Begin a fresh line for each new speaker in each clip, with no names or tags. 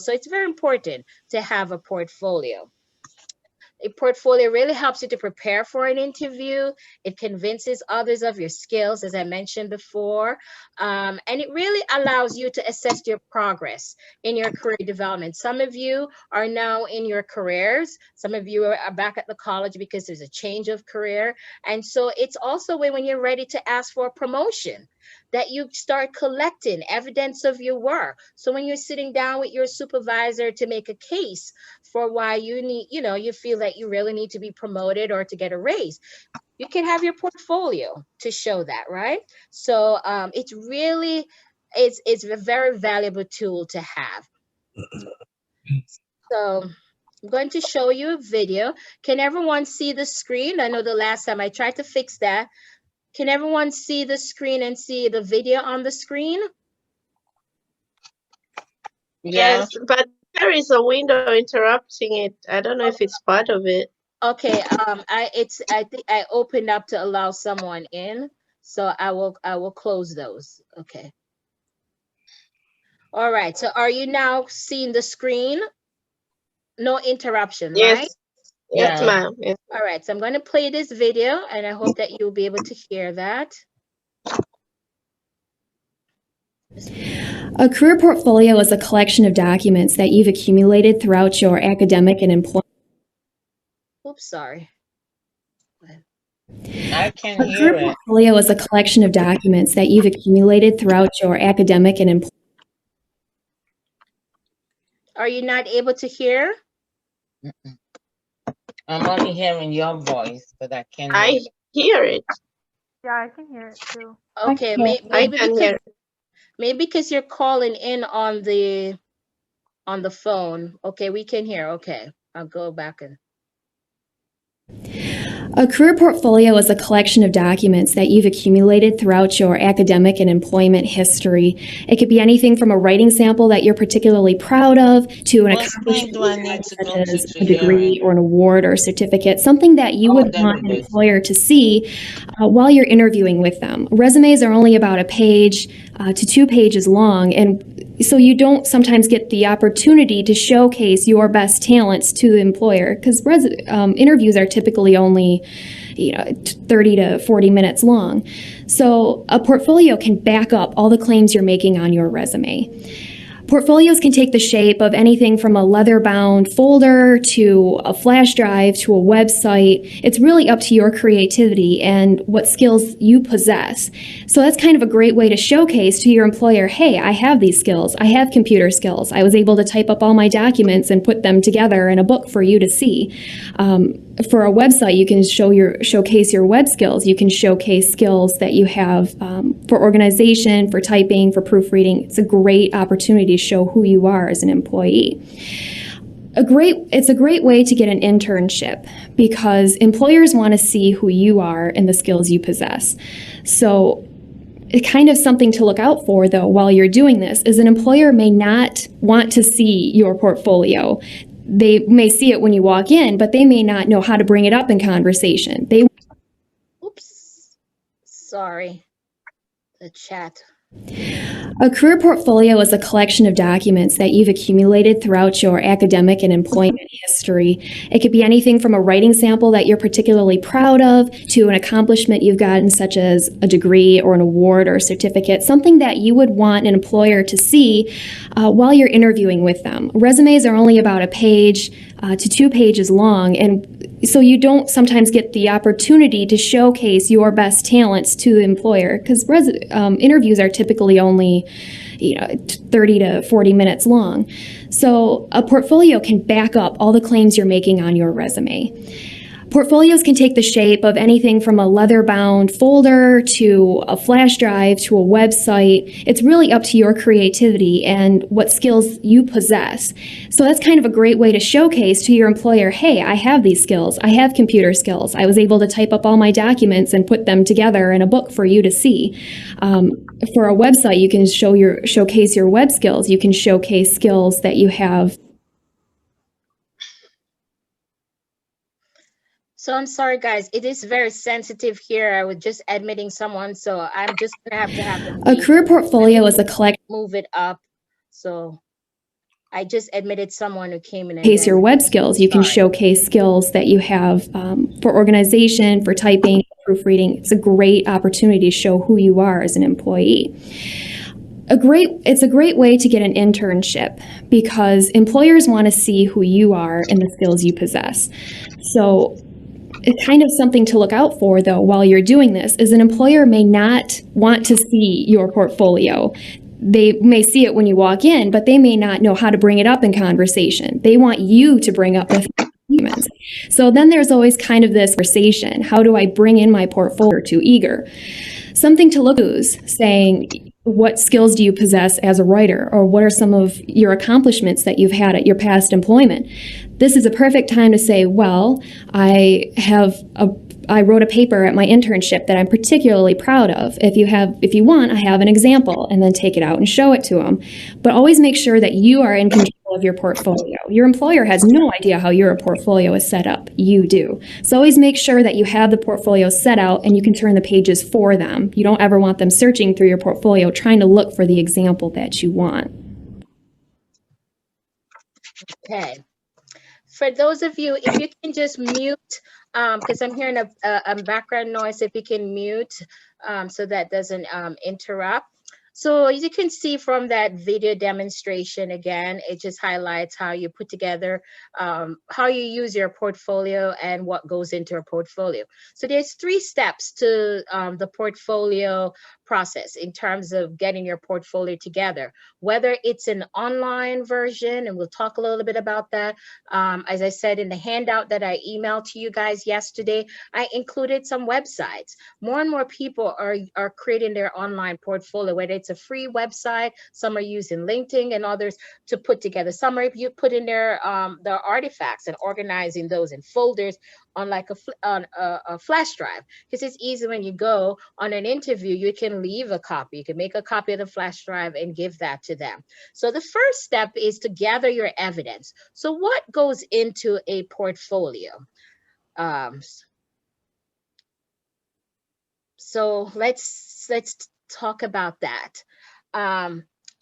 So it's very important to have a portfolio. A portfolio really helps you to prepare for an interview. It convinces others of your skills, as I mentioned before. And it really allows you to assess your progress in your career development. Some of you are now in your careers. Some of you are back at the college because there's a change of career. And so it's also when you're ready to ask for a promotion that you start collecting evidence of your work. So when you're sitting down with your supervisor to make a case for why you need, you feel that you really need to be promoted or to get a raise, you can have your portfolio to show that, right? So it's really, it's a very valuable tool to have. So I'm going to show you a video. Can everyone see the screen? I know the last time I tried to fix that. Can everyone see the screen and see the video on the screen?
Yes, but there is a window interrupting it. I don't know if it's part of it.
Okay, I think I opened up to allow someone in, so I will close those. Okay. All right. So are you now seeing the screen? No interruption, right?
Yes, ma'am. Yes.
All right. So I'm going to play this video, and I hope that you'll be able to hear that.
A career portfolio is a collection of documents that you've accumulated throughout your academic and employment.
Oops, sorry.
I can hear it.
A career portfolio is a collection of documents that you've accumulated throughout your academic and employment.
Are you not able to hear?
I'm only hearing your voice, but I can't
hear it.
Yeah, I can hear it too.
Okay, maybe because you're calling in on the phone. Okay, we can hear. Okay, I'll go back and.
A career portfolio is a collection of documents that you've accumulated throughout your academic and employment history. It could be anything from a writing sample that you're particularly proud of to an accomplishment such as a degree or an award or a certificate, something that you would want an employer to see while you're interviewing with them. Resumes are only about a page to 2 pages long, and so you don't sometimes get the opportunity to showcase your best talents to the employer because interviews are typically only 30 to 40 minutes long. So a portfolio can back up all the claims you're making on your resume. Portfolios can take the shape of anything from a leather-bound folder to a flash drive to a website. It's really up to your creativity and what skills you possess. So that's kind of a great way to showcase to your employer, hey, I have these skills. I have computer skills. I was able to type up all my documents and put them together in a book for you to see. For a website, you can showcase your web skills. You can showcase skills that you have for organization, for typing, for proofreading. It's a great opportunity to show who you are as an employee. It's a great way to get an internship because employers want to see who you are and the skills you possess. So it's kind of something to look out for, though, while you're doing this, is an employer may not want to see your portfolio. They may see it when you walk in, but they may not know how to bring it up in conversation.
Oops, sorry, the chat.
A career portfolio is a collection of documents that you've accumulated throughout your academic and employment history. It could be anything from a writing sample that you're particularly proud of to an accomplishment you've gotten such as a degree or an award or a certificate, something that you would want an employer to see while you're interviewing with them. Resumes are only about a page to 2 pages long, and so you don't sometimes get the opportunity to showcase your best talents to the employer because interviews are typically only 30 to 40 minutes long. So a portfolio can back up all the claims you're making on your resume. Portfolios can take the shape of anything from a leather-bound folder to a flash drive to a website. It's really up to your creativity and what skills you possess. So that's kind of a great way to showcase to your employer, hey, I have these skills. I have computer skills. I was able to type up all my documents and put them together in a book for you to see. For a website, you can showcase your web skills. You can showcase skills that you have.
So I'm sorry, guys. It is very sensitive here. I was just admitting someone, so I'm just gonna have to have them.
A career portfolio is a collection.
Move it up. So I just admitted someone who came in and
Showcase your
then,
web skills. You can
sorry.
showcase skills that you have for organization, for typing, proofreading. It's a great opportunity to show who you are as an employee. It's a great way to get an internship because employers want to see who you are and the skills you possess. So it's kind of something to look out for, though, while you're doing this, is an employer may not want to see your portfolio. They may see it when you walk in, but they may not know how to bring it up in conversation. They want you to bring up the documents. So then there's always kind of this conversation. How do I bring in my portfolio to Eager? Something to look at, saying, what skills do you possess as a writer, or what are some of your accomplishments that you've had at your past employment? This is a perfect time to say, well, I wrote a paper at my internship that I'm particularly proud of. If you want, I have an example, and then take it out and show it to them. But always make sure that you are in control of your portfolio. Your employer has no idea how your portfolio is set up. You do. So always make sure that you have the portfolio set out and you can turn the pages for them. You don't ever want them searching through your portfolio trying to look for the example that you want.
Okay. For those of you, if you can just mute, because I'm hearing a background noise, if you can mute so that doesn't interrupt. So as you can see from that video demonstration, again, it just highlights how you put together, how you use your portfolio and what goes into a portfolio. So there's 3 steps to the portfolio process in terms of getting your portfolio together, whether it's an online version, and we'll talk a little bit about that. As I said in the handout that I emailed to you guys yesterday, I included some websites. More and more people are creating their online portfolio, whether it's a free website, some are using LinkedIn and others to put together. Some are you put in their artifacts and organizing those in folders on like a flash drive, because it's easy when you go on an interview, you can leave a copy. You can make a copy of the flash drive and give that to them. So the first step is to gather your evidence. So what goes into a portfolio? So let's talk about that.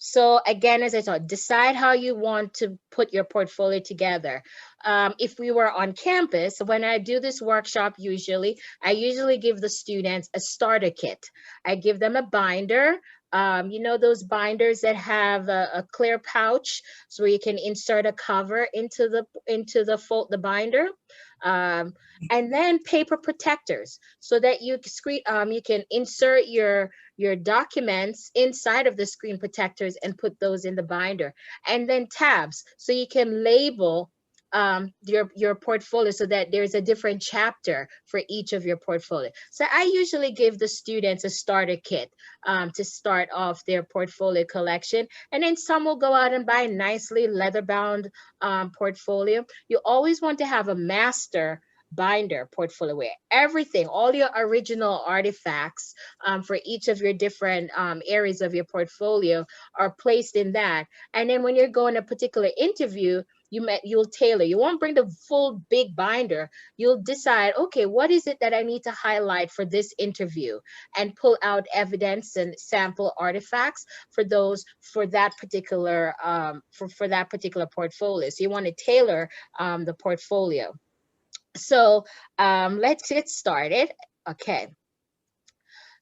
So again, as I said, decide how you want to put your portfolio together. If we were on campus, when I do this workshop, I usually give the students a starter kit. I give them a binder. You know, those binders that have a clear pouch, so you can insert a cover into the binder. And then paper protectors, so that you can insert your documents inside of the screen protectors and put those in the binder. And then tabs, so you can label your portfolio so that there's a different chapter for each of your portfolio. So I usually give the students a starter kit to start off their portfolio collection, and then some will go out and buy a nicely leather-bound portfolio. You always want to have a master binder portfolio where everything, all your original artifacts for each of your different areas of your portfolio are placed in that. And then when you're going a particular interview, you'll tailor. You won't bring the full big binder. You'll decide, okay, what is it that I need to highlight for this interview, and pull out evidence and sample artifacts for that particular for that particular portfolio. So you want to tailor the portfolio. So let's get started. Okay.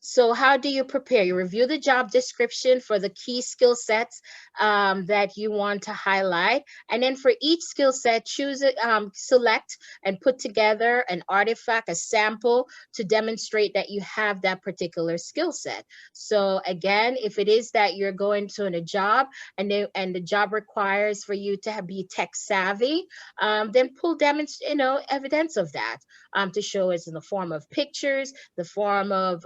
So how do you prepare? You review the job description for the key skill sets that you want to highlight. And then for each skill set, select and put together an artifact, a sample, to demonstrate that you have that particular skill set. So again, if it is that you're going to a job and the job requires for you to be tech savvy, then pull evidence of that to show us in the form of pictures, the form of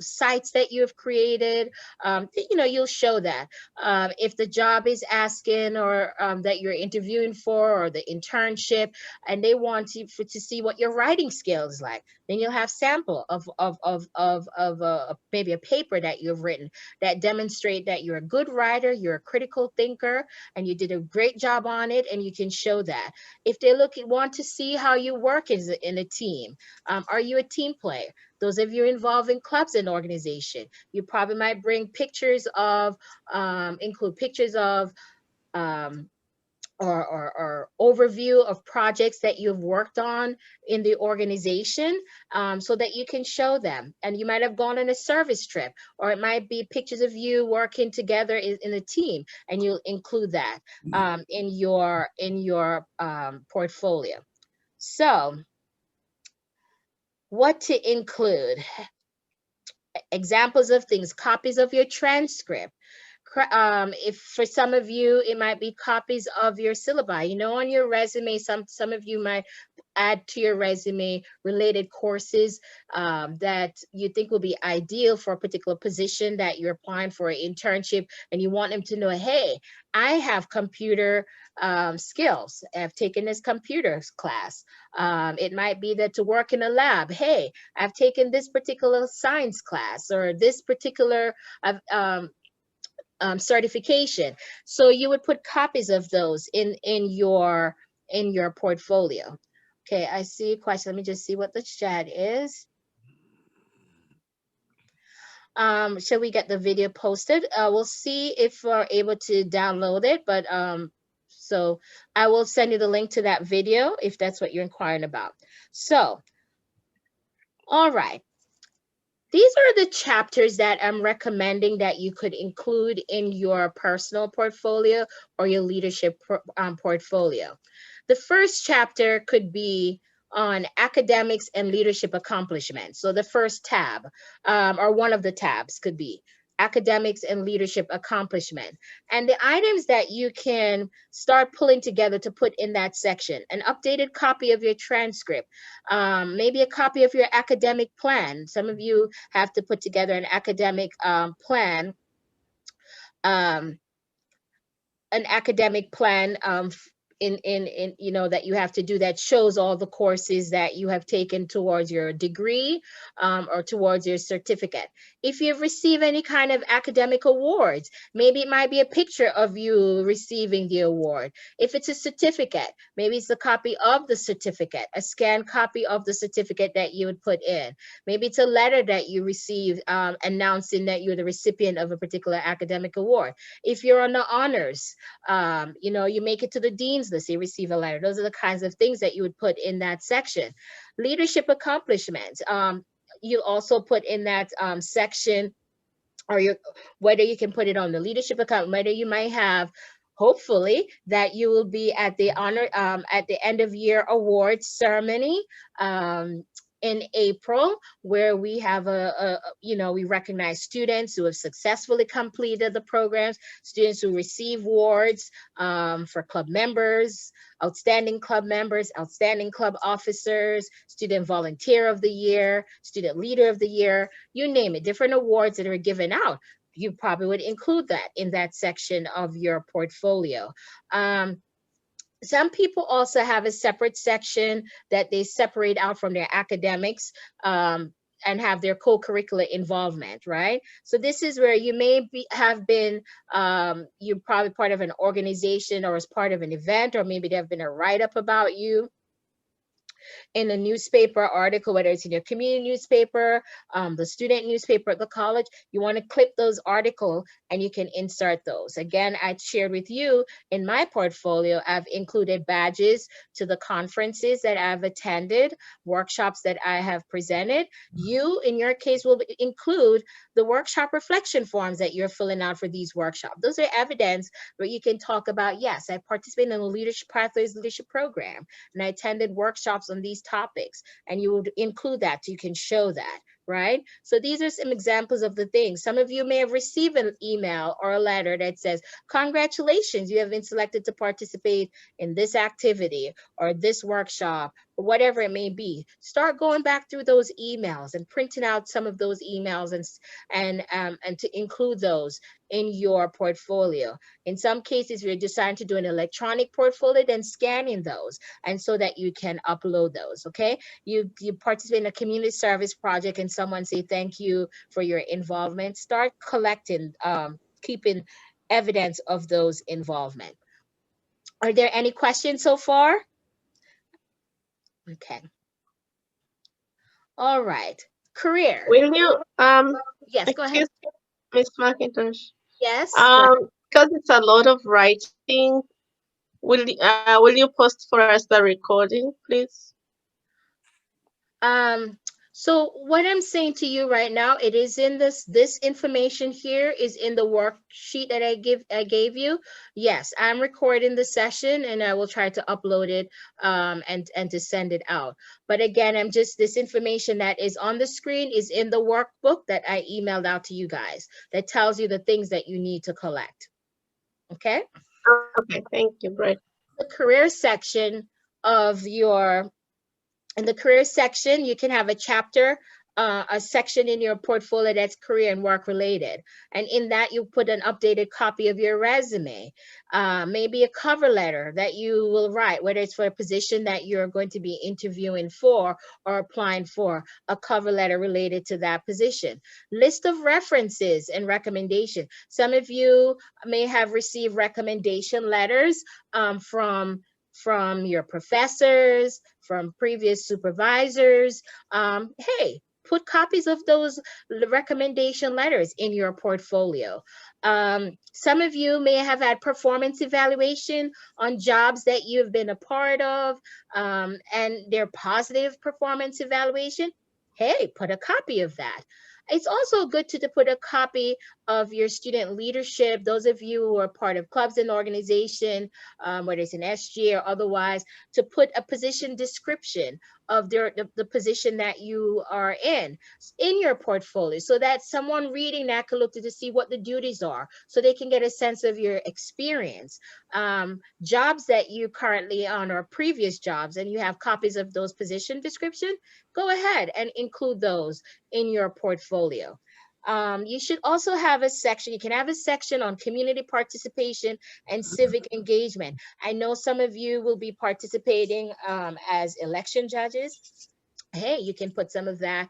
sites that you have created. You'll show that. If the job is asking or that you're interviewing for, or the internship, and they want to see what your writing skills is like, then you'll have sample of maybe a paper that you've written that demonstrate that you're a good writer, you're a critical thinker, and you did a great job on it, and you can show that. If they want to see how you work in a team, are you a team player? Those of you involved in clubs and organization, you probably might bring pictures of, include pictures of or overview of projects that you've worked on in the organization, so that you can show them. And you might have gone on a service trip, or it might be pictures of you working together in a team, and you'll include that in your portfolio. So what to include? Examples of things: copies of your transcript. If for some of you, it might be copies of your syllabi. You know, on your resume, some of you might add to your resume related courses that you think will be ideal for a particular position that you're applying for, an internship, and you want them to know, hey, I have computer skills. I've taken this computer class. It might be that to work in a lab, hey, I've taken this particular science class, or this particular certification. So you would put copies of those in your portfolio. Okay, I see a question. Let me just see what the chat is. Shall we get the video posted? We'll see if we're able to download it, but so I will send you the link to that video if that's what you're inquiring about. So, all right. These are the chapters that I'm recommending that you could include in your personal portfolio or your leadership portfolio. The first chapter could be on academics and leadership accomplishments. So the first tab, or one of the tabs, could be academics and leadership accomplishment. And the items that you can start pulling together to put in that section: an updated copy of your transcript, maybe a copy of your academic plan. Some of you have to put together an academic plan, in you know, that you have to do, that shows all the courses that you have taken towards your degree or towards your certificate. If you've received any kind of academic awards, maybe it might be a picture of you receiving the award. If it's a certificate, maybe it's a copy of the certificate, a scanned copy of the certificate that you would put in. Maybe it's a letter that you received announcing that you're the recipient of a particular academic award. If you're on the honors, you know, you make it to the dean's list, you receive a letter. Those are the kinds of things that you would put in that section. Leadership accomplishments, you also put in that section, or whether you can put it on the leadership account, whether you might have, hopefully, that you will be at the honor at the end of year awards ceremony in April, where we have you know, we recognize students who have successfully completed the programs, students who receive awards for club members, outstanding club members, outstanding club officers, student volunteer of the year, student leader of the year, you name it, different awards that are given out. You probably would include that in that section of your portfolio. Some people also have a separate section that they separate out from their academics and have their co-curricular involvement, right? So this is where you may have been, you're probably part of an organization or as part of an event, or maybe there have been a write-up about you in a newspaper article, whether it's in your community newspaper, the student newspaper at the college. You want to clip those articles and you can insert those. Again, I shared with you in my portfolio, I've included badges to the conferences that I've attended, workshops that I have presented. You, in your case, will include the workshop reflection forms that you're filling out for these workshops. Those are evidence where you can talk about, yes, I participated in the Leadership Pathways Leadership Program, and I attended workshops on these topics, and you would include that so you can show that, right? So these are some examples of the things. Some of you may have received an email or a letter that says, congratulations, you have been selected to participate in this activity or this workshop, or whatever it may be. Start going back through those emails and printing out some of those emails and to include those in your portfolio. In some cases, you're deciding to do an electronic portfolio, then scanning those, and so that you can upload those, okay? You participate in a community service project and someone say, thank you for your involvement. Start collecting, keeping evidence of those involvement. Are there any questions so far? Okay. All right. Career.
Will you,
Yes, go ahead.
excuse me, Ms. McIntosh?
Yes.
Because it's a lot of writing, Will you post for us the recording, please?
So what I'm saying to you right now, it is in this information here is in the worksheet that I gave you. Yes, I'm recording the session and I will try to upload it and to send it out. But again, this information that is on the screen is in the workbook that I emailed out to you guys that tells you the things that you need to collect. Okay?
Okay, thank you, Brett.
The career section of your in the career section, you can have a chapter, a section in your portfolio that's career and work related. And in that, you put an updated copy of your resume, maybe a cover letter that you will write, whether it's for a position that you're going to be interviewing for or applying for, a cover letter related to that position. List of references and recommendation. Some of you may have received recommendation letters from your professors, from previous supervisors. Hey, put copies of those recommendation letters in your portfolio. Some of you may have had performance evaluation on jobs that you've been a part of, and their positive performance evaluation. Hey, put a copy of that. It's also good to put a copy of your student leadership, those of you who are part of clubs and organization, whether it's an SG or otherwise, to put a position description of the position that you are in your portfolio, so that someone reading that can look to see what the duties are, so they can get a sense of your experience. Jobs that you currently on or previous jobs, and you have copies of those position description, go ahead and include those in your portfolio. You should also have a section, you can have a section on community participation and civic engagement. I know some of you will be participating as election judges. Hey, you can put some of that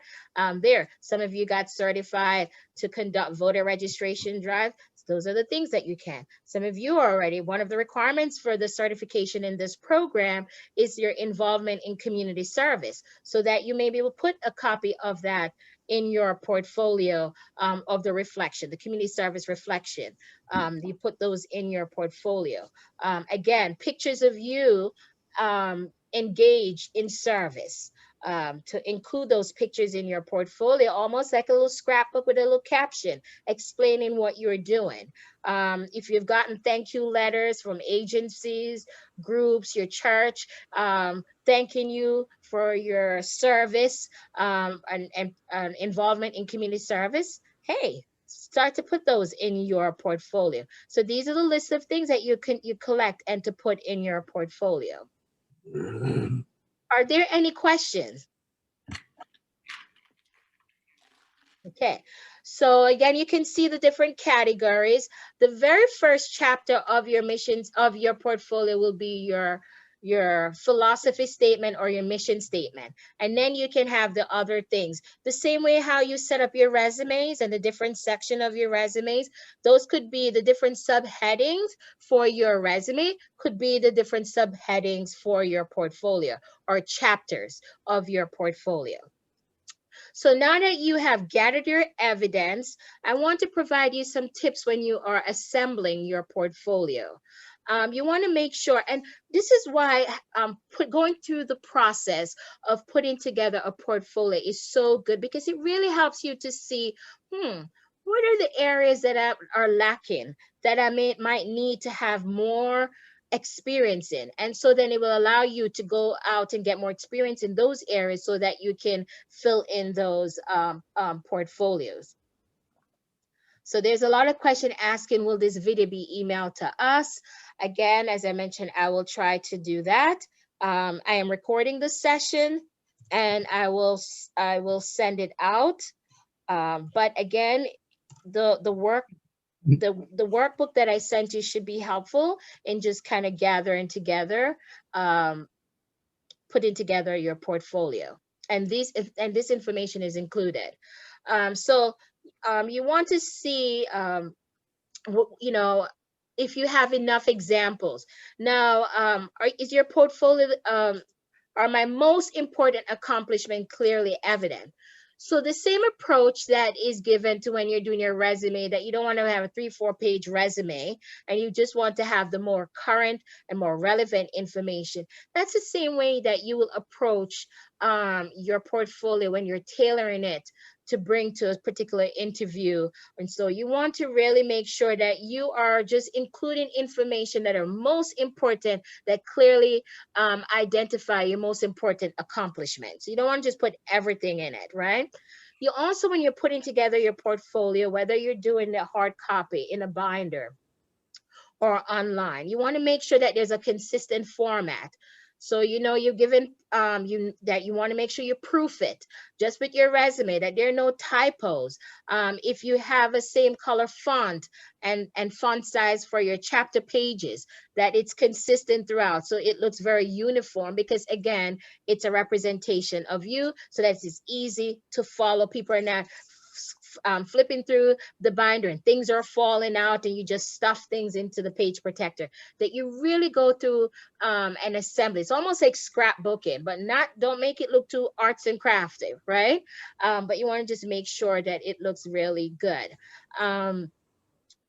there. Some of you got certified to conduct voter registration drive. Those are the things that you can. Some of you are already, one of the requirements for the certification in this program is your involvement in community service, so that you may be able to put a copy of that in your portfolio of the reflection, the community service reflection. You put those in your portfolio. Again, pictures of you engaged in service. To include those pictures in your portfolio, almost like a little scrapbook with a little caption explaining what you're doing. If you've gotten thank you letters from agencies, groups, your church, thanking you for your service and involvement in community service, hey, start to put those in your portfolio. So these are the list of things that you collect and to put in your portfolio. Are there any questions? Okay, so again, you can see the different categories. The very first chapter of your missions of your portfolio will be your philosophy statement or your mission statement. And then you can have the other things. The same way how you set up your resumes and the different section of your resumes, those could be the different subheadings for your resume, could be the different subheadings for your portfolio or chapters of your portfolio. So now that you have gathered your evidence, I want to provide you some tips when you are assembling your portfolio. You want to make sure, and this is why going through the process of putting together a portfolio is so good, because it really helps you to see, what are the areas that are lacking, that I might need to have more experience in. And so then it will allow you to go out and get more experience in those areas so that you can fill in those portfolios. So there's a lot of question asking, will this video be emailed to us? Again, as I mentioned, I will try to do that. I am recording the session and I will send it out. But again, the workbook that I sent you should be helpful in just kind of gathering together, putting together your portfolio. And this information is included. So you want to see, if you have enough examples. Now, is your portfolio, are my most important accomplishment clearly evident? So the same approach that is given to when you're doing your resume, that you don't want to have a 3-4 page resume and you just want to have the more current and more relevant information. That's the same way that you will approach your portfolio when you're tailoring it to bring to a particular interview. And so you want to really make sure that you are just including information that are most important, that clearly identify your most important accomplishments. You don't want to just put everything in it, right? You also, when you're putting together your portfolio, whether you're doing the hard copy in a binder or online, you want to make sure that there's a consistent format. So, you know, you're given that you want to make sure you proof it just with your resume, that there are no typos. If you have a same color font and font size for your chapter pages, that it's consistent throughout, so it looks very uniform, because again, it's a representation of you, so that it's easy to follow. People are not flipping through the binder and things are falling out and you just stuff things into the page protector. That you really go through an assembly. It's almost like scrapbooking, but don't make it look too arts and crafty, right? But you want to just make sure that it looks really good.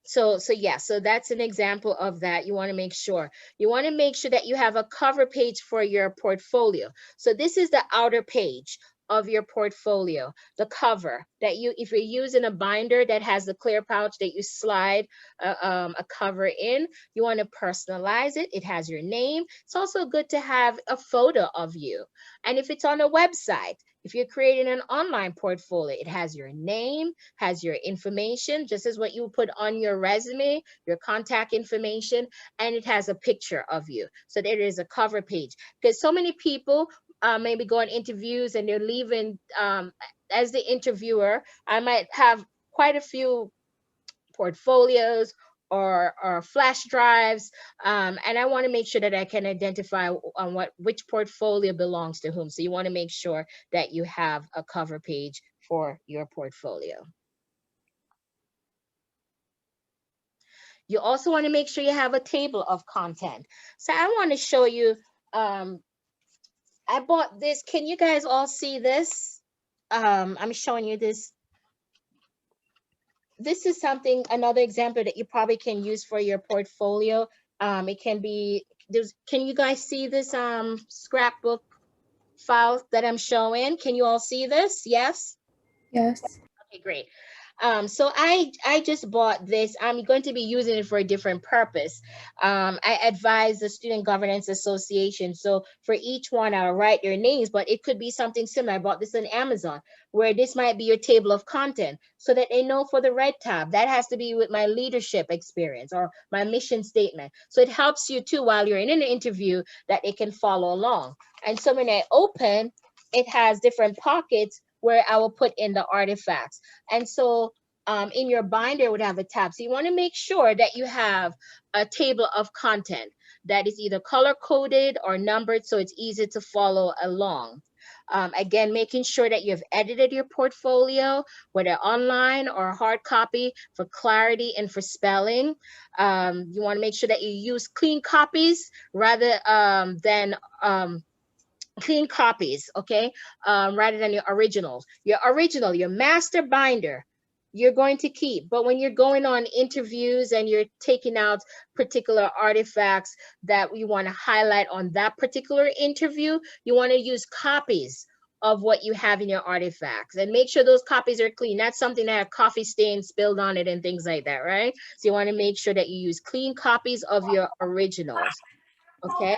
So that's an example of that. You want to make sure that you have a cover page for your portfolio. So this is the outer page of your portfolio, the cover that if you're using a binder that has the clear pouch that you slide a cover in, you want to personalize it. It has your name. It's also good to have a photo of you. And if it's on a website, if you're creating an online portfolio, it has your name, has your information, just as what you put on your resume, your contact information, and it has a picture of you. So there is a cover page, because so many people maybe go on interviews and they're leaving as the interviewer. I might have quite a few portfolios or flash drives, and I want to make sure that I can identify on which portfolio belongs to whom. So you want to make sure that you have a cover page for your portfolio. You also want to make sure you have a table of content. So I want to show you, I bought this. Can you guys all see this? I'm showing you this. This is another example that you probably can use for your portfolio. It can be, can you guys see this scrapbook file that I'm showing? Can you all see this? Yes?
Yes.
Okay, great. So I just bought this. I'm going to be using it for a different purpose. I advise the Student Governance Association. So for each one, I'll write their names, but it could be something similar. I bought this on Amazon, where this might be your table of content, so that they know for the red tab, that has to be with my leadership experience or my mission statement. So it helps you too, while you're in an interview, that they can follow along. And so when I open, it has different pockets where I will put in the artifacts. And so in your binder, it would have a tab. So you want to make sure that you have a table of content that is either color coded or numbered, so it's easy to follow along. Again, making sure that you've edited your portfolio, whether online or hard copy, for clarity and for spelling. You want to make sure that you use clean copies rather than clean copies, okay, rather than your originals. Your master binder, you're going to keep, but when you're going on interviews and you're taking out particular artifacts that you want to highlight on that particular interview, you want to use copies of what you have in your artifacts, and make sure those copies are clean. That's something that have coffee stains spilled on it and things like that, right? So you want to make sure that you use clean copies of your originals, okay?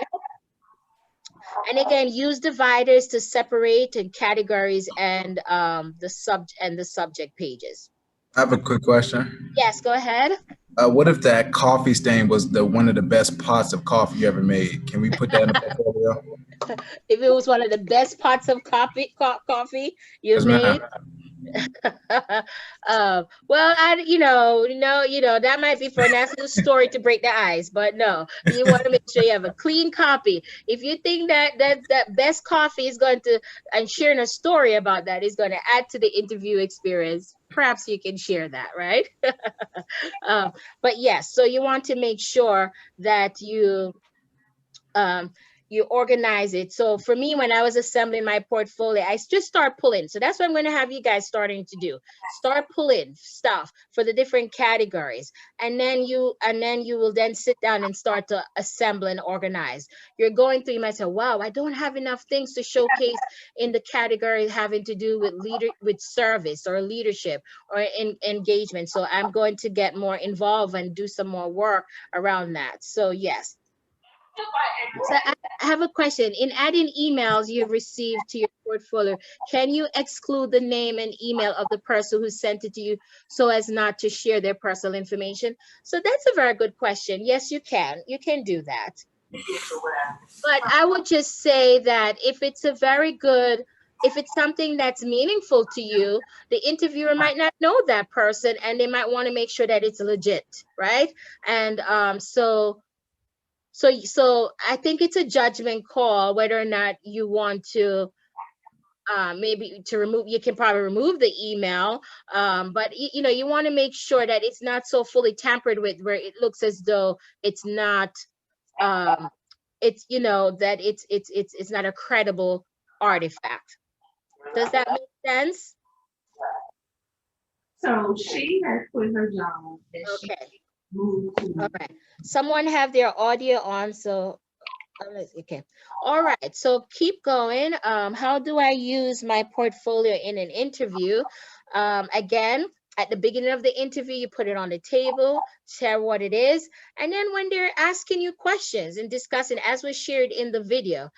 And again, use dividers to separate in categories and the subject pages.
I have a quick question.
Yes, go ahead.
What if that coffee stain was one of the best pots of coffee you ever made? Can we put that in the portfolio?
If it was one of the best pots of coffee you
Yes,
made.
ma'am.
Well, that might be for a nice little story to break the ice, but no, you want to make sure you have a clean copy. If you think that best coffee is going to, and sharing a story about that is going to add to the interview experience, perhaps you can share that, right? But yes, so you want to make sure that you you organize it. So for me, when I was assembling my portfolio, I just start pulling. So that's what I'm going to have you guys starting to do. Start pulling stuff for the different categories. And then you will then sit down and start to assemble and organize. You're going through, you might say, wow, I don't have enough things to showcase in the category having to do with service or leadership or engagement. So I'm going to get more involved and do some more work around that. So yes. So I have a question. In adding emails you've received to your portfolio, can you exclude the name and email of the person who sent it to you so as not to share their personal information? So that's a very good question. Yes, you can. You can do that. But I would just say that if it's if it's something that's meaningful to you, the interviewer might not know that person and they might want to make sure that it's legit, right? And so I think it's a judgment call whether or not you want to maybe to remove. You can probably remove the email, but you know, you want to make sure that it's not so fully tampered with where it looks as though it's not it's, you know, that it's not a credible artifact. Does that make sense?
So she has quit her job. And
Okay.
She moved to
All right. Someone have their audio on, so okay. All right. So keep going. How do I use my portfolio in an interview? Again, at the beginning of the interview, you put it on the table, share what it is, and then when they're asking you questions and discussing, as was shared in the video,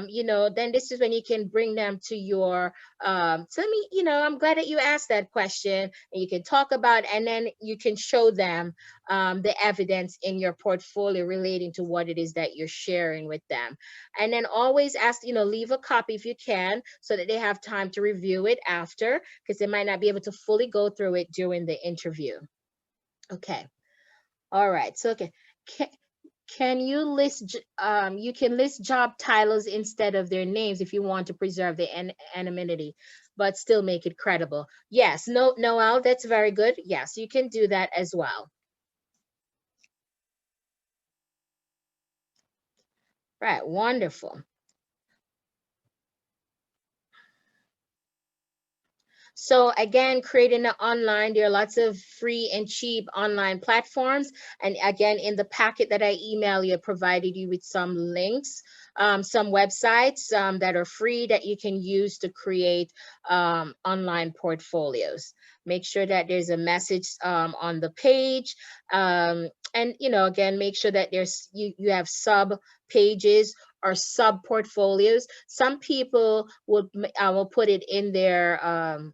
you know, then this is when you can bring them to your, so let me, you know, I'm glad that you asked that question, and you can talk about, and then you can show them the evidence in your portfolio relating to what it is that you're sharing with them. And then always ask, you know, leave a copy if you can, so that they have time to review it after, because they might not be able to fully go through it during the interview. Okay. All right. So, okay. Can you list, you can list job titles instead of their names if you want to preserve the anonymity, but still make it credible. Yes. No, Noel, that's very good. Yes, you can do that as well. Right. Wonderful. So again, creating an online, there are lots of free and cheap online platforms. And again, in the packet that I email you, I provided you with some links, some websites that are free that you can use to create online portfolios. Make sure that there's a message on the page. And, you know, again, make sure that there's you have sub pages or sub portfolios. Some people will put it in their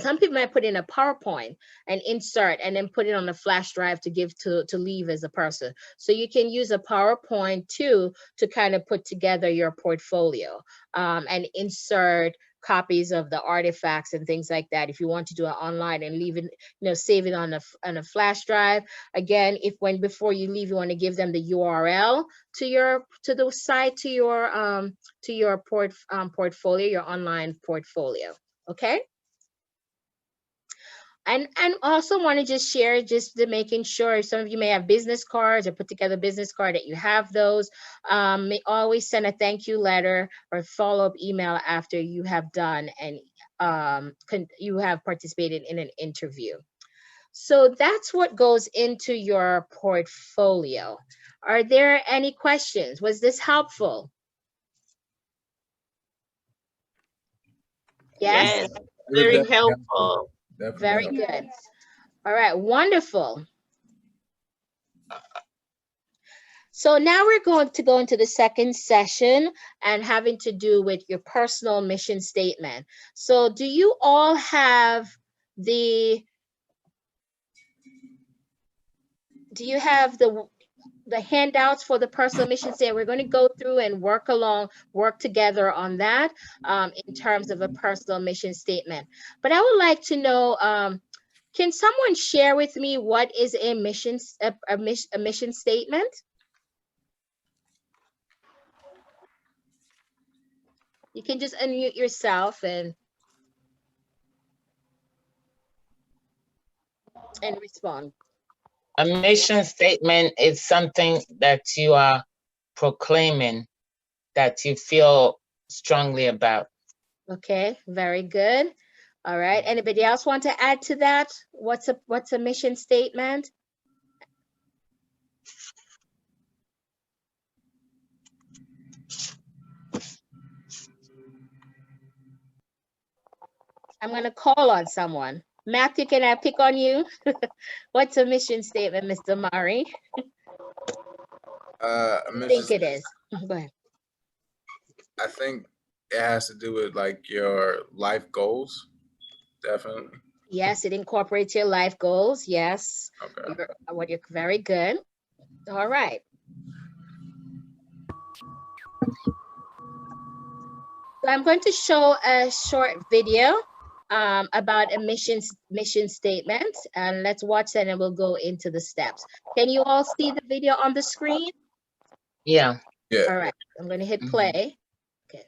some people might put in a PowerPoint and insert and then put it on a flash drive to give to leave as a person. So you can use a PowerPoint too to kind of put together your portfolio and insert copies of the artifacts and things like that if you want to do it online and leave it, you know, save it on a flash drive. Again, if before you leave, you want to give them the URL to the site to your portfolio, your online portfolio. Okay. And also want to just share, just to making sure, some of you may have business cards or put together a business card, that you have those. May always send a thank you letter or follow-up email after you have done and you have participated in an interview. So that's what goes into your portfolio. Are there any questions? Was this helpful? Yes?
Yes, very helpful.
Very good. All right, wonderful. So now we're going to go into the second session and having to do with your personal mission statement. So do you all have the handouts for the personal mission statement? We're going to go through and work together on that in terms of a personal mission statement. But I would like to know, can someone share with me what is a mission statement? You can just unmute yourself and respond.
A mission statement is something that you are proclaiming that you feel strongly about.
Okay, very good. All right. Anybody else want to add to that? What's a mission statement? I'm going to call on someone. Matthew, can I pick on you? What's a mission statement, Mr. Murray?
A
I
mission
think it is. Go ahead.
I think it has to do with like your life goals. Definitely.
Yes, it incorporates your life goals. Yes.
Okay.
You're very good. All right. So I'm going to show a short video about a mission statement, and let's watch that and we'll go into the steps. Can you all see the video on the screen?
Yeah.
Yeah.
All right, I'm going to hit
Mhm.
play. Okay.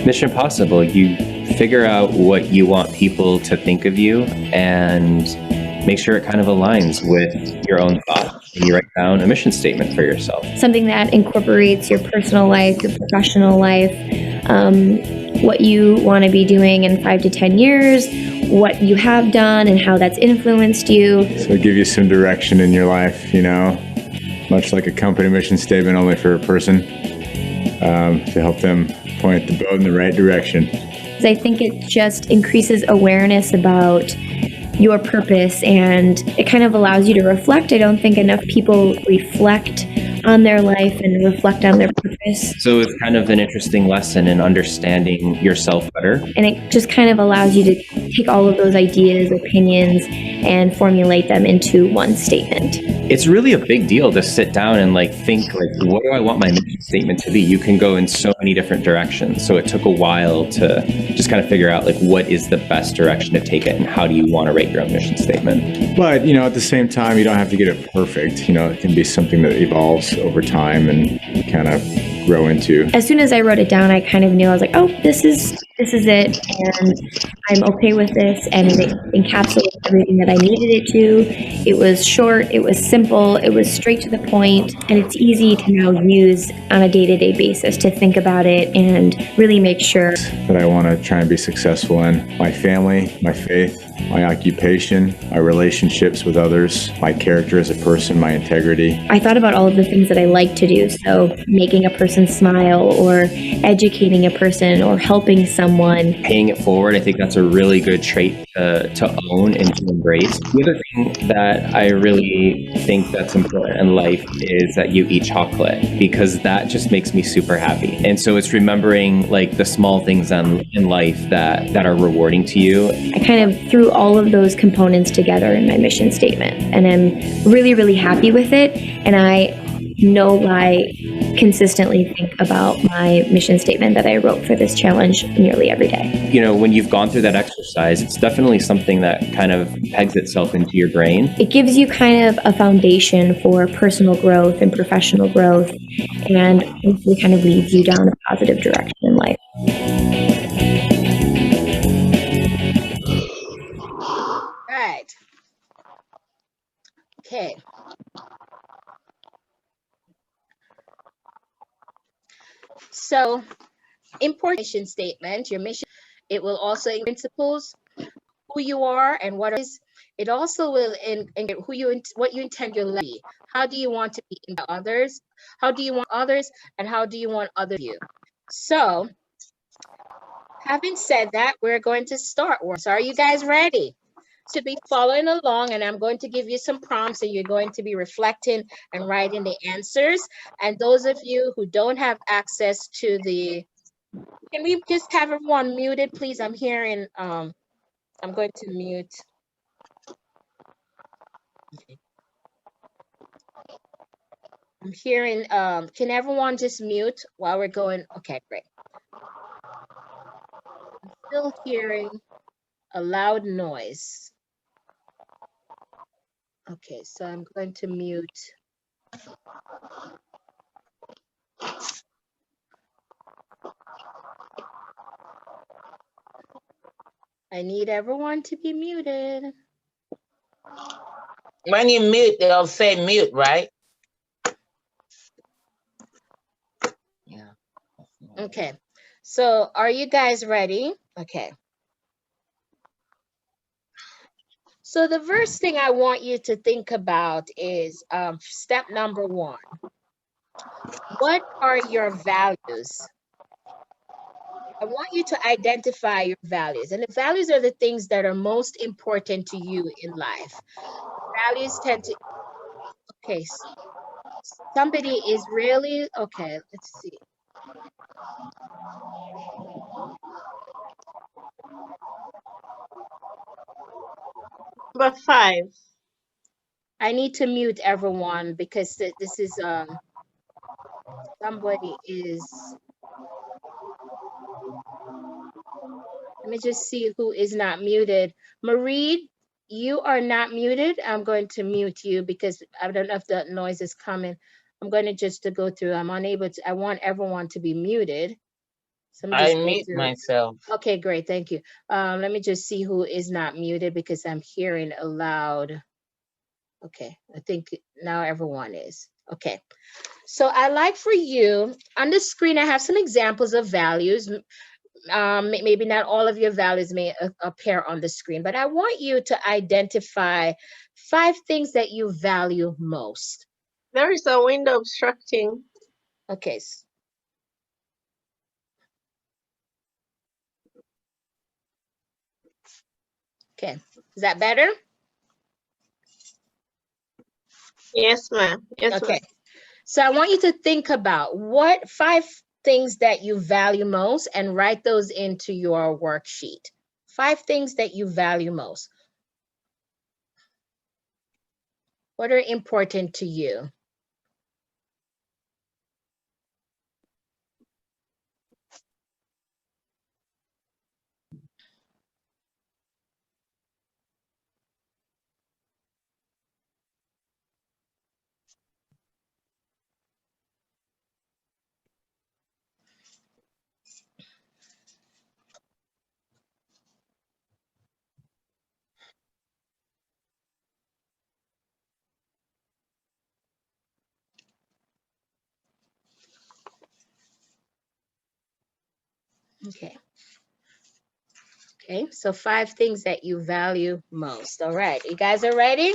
Mission Possible, you figure out what you want people to think of you and make sure it kind of aligns with your own thoughts. And you write down a mission statement for yourself.
Something that incorporates your personal life, your professional life, what you want to be doing in 5 to 10 years, what you have done and how that's influenced you.
So give you some direction in your life, much like a company mission statement, only for a person, to help them point the boat in the right direction.
I think it just increases awareness about your purpose, and it kind of allows you to reflect. I don't think enough people reflect on their life and reflect on their purpose.
So it's kind of an interesting lesson in understanding yourself better.
And it just kind of allows you to take all of those ideas, opinions, and formulate them into one statement.
It's really a big deal to sit down and think, what do I want my mission statement to be? You can go in so many different directions. So it took a while to just kind of figure out what is the best direction to take it and how do you want to rate your own mission statement.
But, at the same time, you don't have to get it perfect. It can be something that evolves over time and you kind of grow into.
As soon as I wrote it down, I kind of knew, I was like, oh, this is it, and I'm okay with this, and it encapsulates everything that I needed it to. It was short, it was simple, it was straight to the point, and it's easy to now use on a day-to-day basis to think about it and really make sure
that I want to try and be successful in my family, my faith, my occupation, my relationships with others, my character as a person, my integrity.
I thought about all of the things that I like to do. So making a person smile, or educating a person, or helping someone.
Paying it forward, I think that's a really good trait to own and to embrace. The other thing that I really think that's important in life is that you eat chocolate, because that just makes me super happy. And so it's remembering the small things in life that are rewarding to you.
I kind of threw all of those components together in my mission statement, and I'm really, really happy with it. And I know I consistently think about my mission statement that I wrote for this challenge nearly every day.
When you've gone through that exercise, it's definitely something that kind of pegs itself into your brain.
It gives you kind of a foundation for personal growth and professional growth, and hopefully kind of leads you down a positive direction in life.
Right. Okay. So, important mission statement, your mission, it will also include principles, who you are and what is. It also will what you intend your life to be. How do you want to be in others? How do you want others, and how do you want others to you? So, having said that, we're going to start. So, are you guys ready? To be following along, and I'm going to give you some prompts, and you're going to be reflecting and writing the answers. And those of you who don't have access to can we just have everyone muted, please? I'm hearing, I'm going to mute. Okay. I'm hearing, can everyone just mute while we're going? Okay, great. I'm still hearing a loud noise. Okay, so I'm going to mute I need everyone to be muted.
When you mute, they'll say mute, right? Yeah.
Okay, so are you guys ready? Okay. So the first thing I want you to think about is step number 1. What are your values? I want you to identify your values. And the values are the things that are most important to you in life. Values tend to, okay, somebody is really, okay, let's see.
Number 5.
I need to mute everyone because this is, somebody is, let me just see who is not muted. Marie, you are not muted. I'm going to mute you because I don't know if the noise is coming. I'm going to just to go through. I'm unable to, I want everyone to be muted. So let me
I
just go
mute
through.
myself.
Okay, great. Thank you. Let me just see who is not muted because I'm hearing a loud. Okay, I think now everyone is. Okay. So I like for you, on the screen, I have some examples of values. Maybe not all of your values may appear on the screen, but I want you to identify 5 things that you value most.
There is a window obstructing.
Okay. Okay, is that better?
Yes, ma'am. Yes,
Okay.
ma'am.
So I want you to think about what 5 things that you value most and write those into your worksheet. 5 things that you value most. What are important to you? Okay. Okay, so 5 things that you value most. All right, you guys are ready?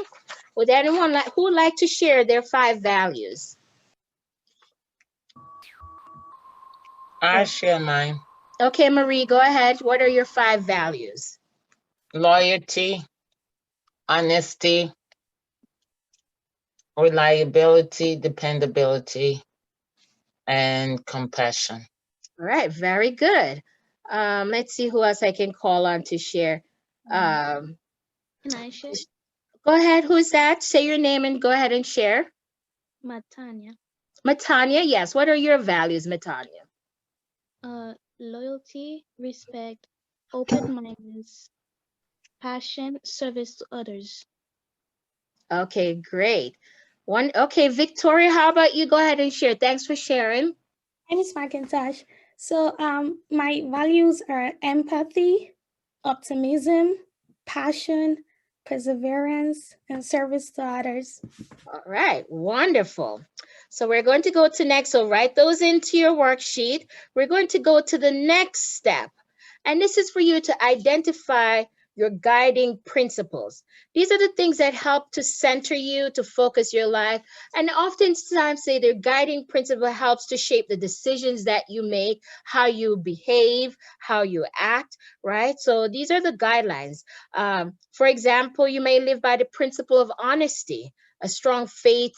Would anyone who would like to share their 5 values?
I share mine.
Okay, Marie, go ahead. What are your 5 values?
Loyalty, honesty, reliability, dependability, and compassion.
All right, very good. Let's see who else I can call on to share.
Can I share?
Go ahead. Who's that? Say your name and go ahead and share.
Matanya.
Matanya, yes. What are your values, Matanya?
Loyalty, respect, open-mindedness, passion, service to others.
Okay, great. Okay, Victoria, how about you? Go ahead and share. Thanks for sharing.
Hi, Ms. McIntosh. So my values are empathy, optimism, passion, perseverance, and service to others.
All right, wonderful. So we're going to go to next. So write those into your worksheet. We're going to go to the next step. And this is for you to identify your guiding principles. These are the things that help to center you, to focus your life. And oftentimes say their guiding principle helps to shape the decisions that you make, how you behave, how you act, right? So these are the guidelines. For example, you may live by the principle of honesty, a strong faith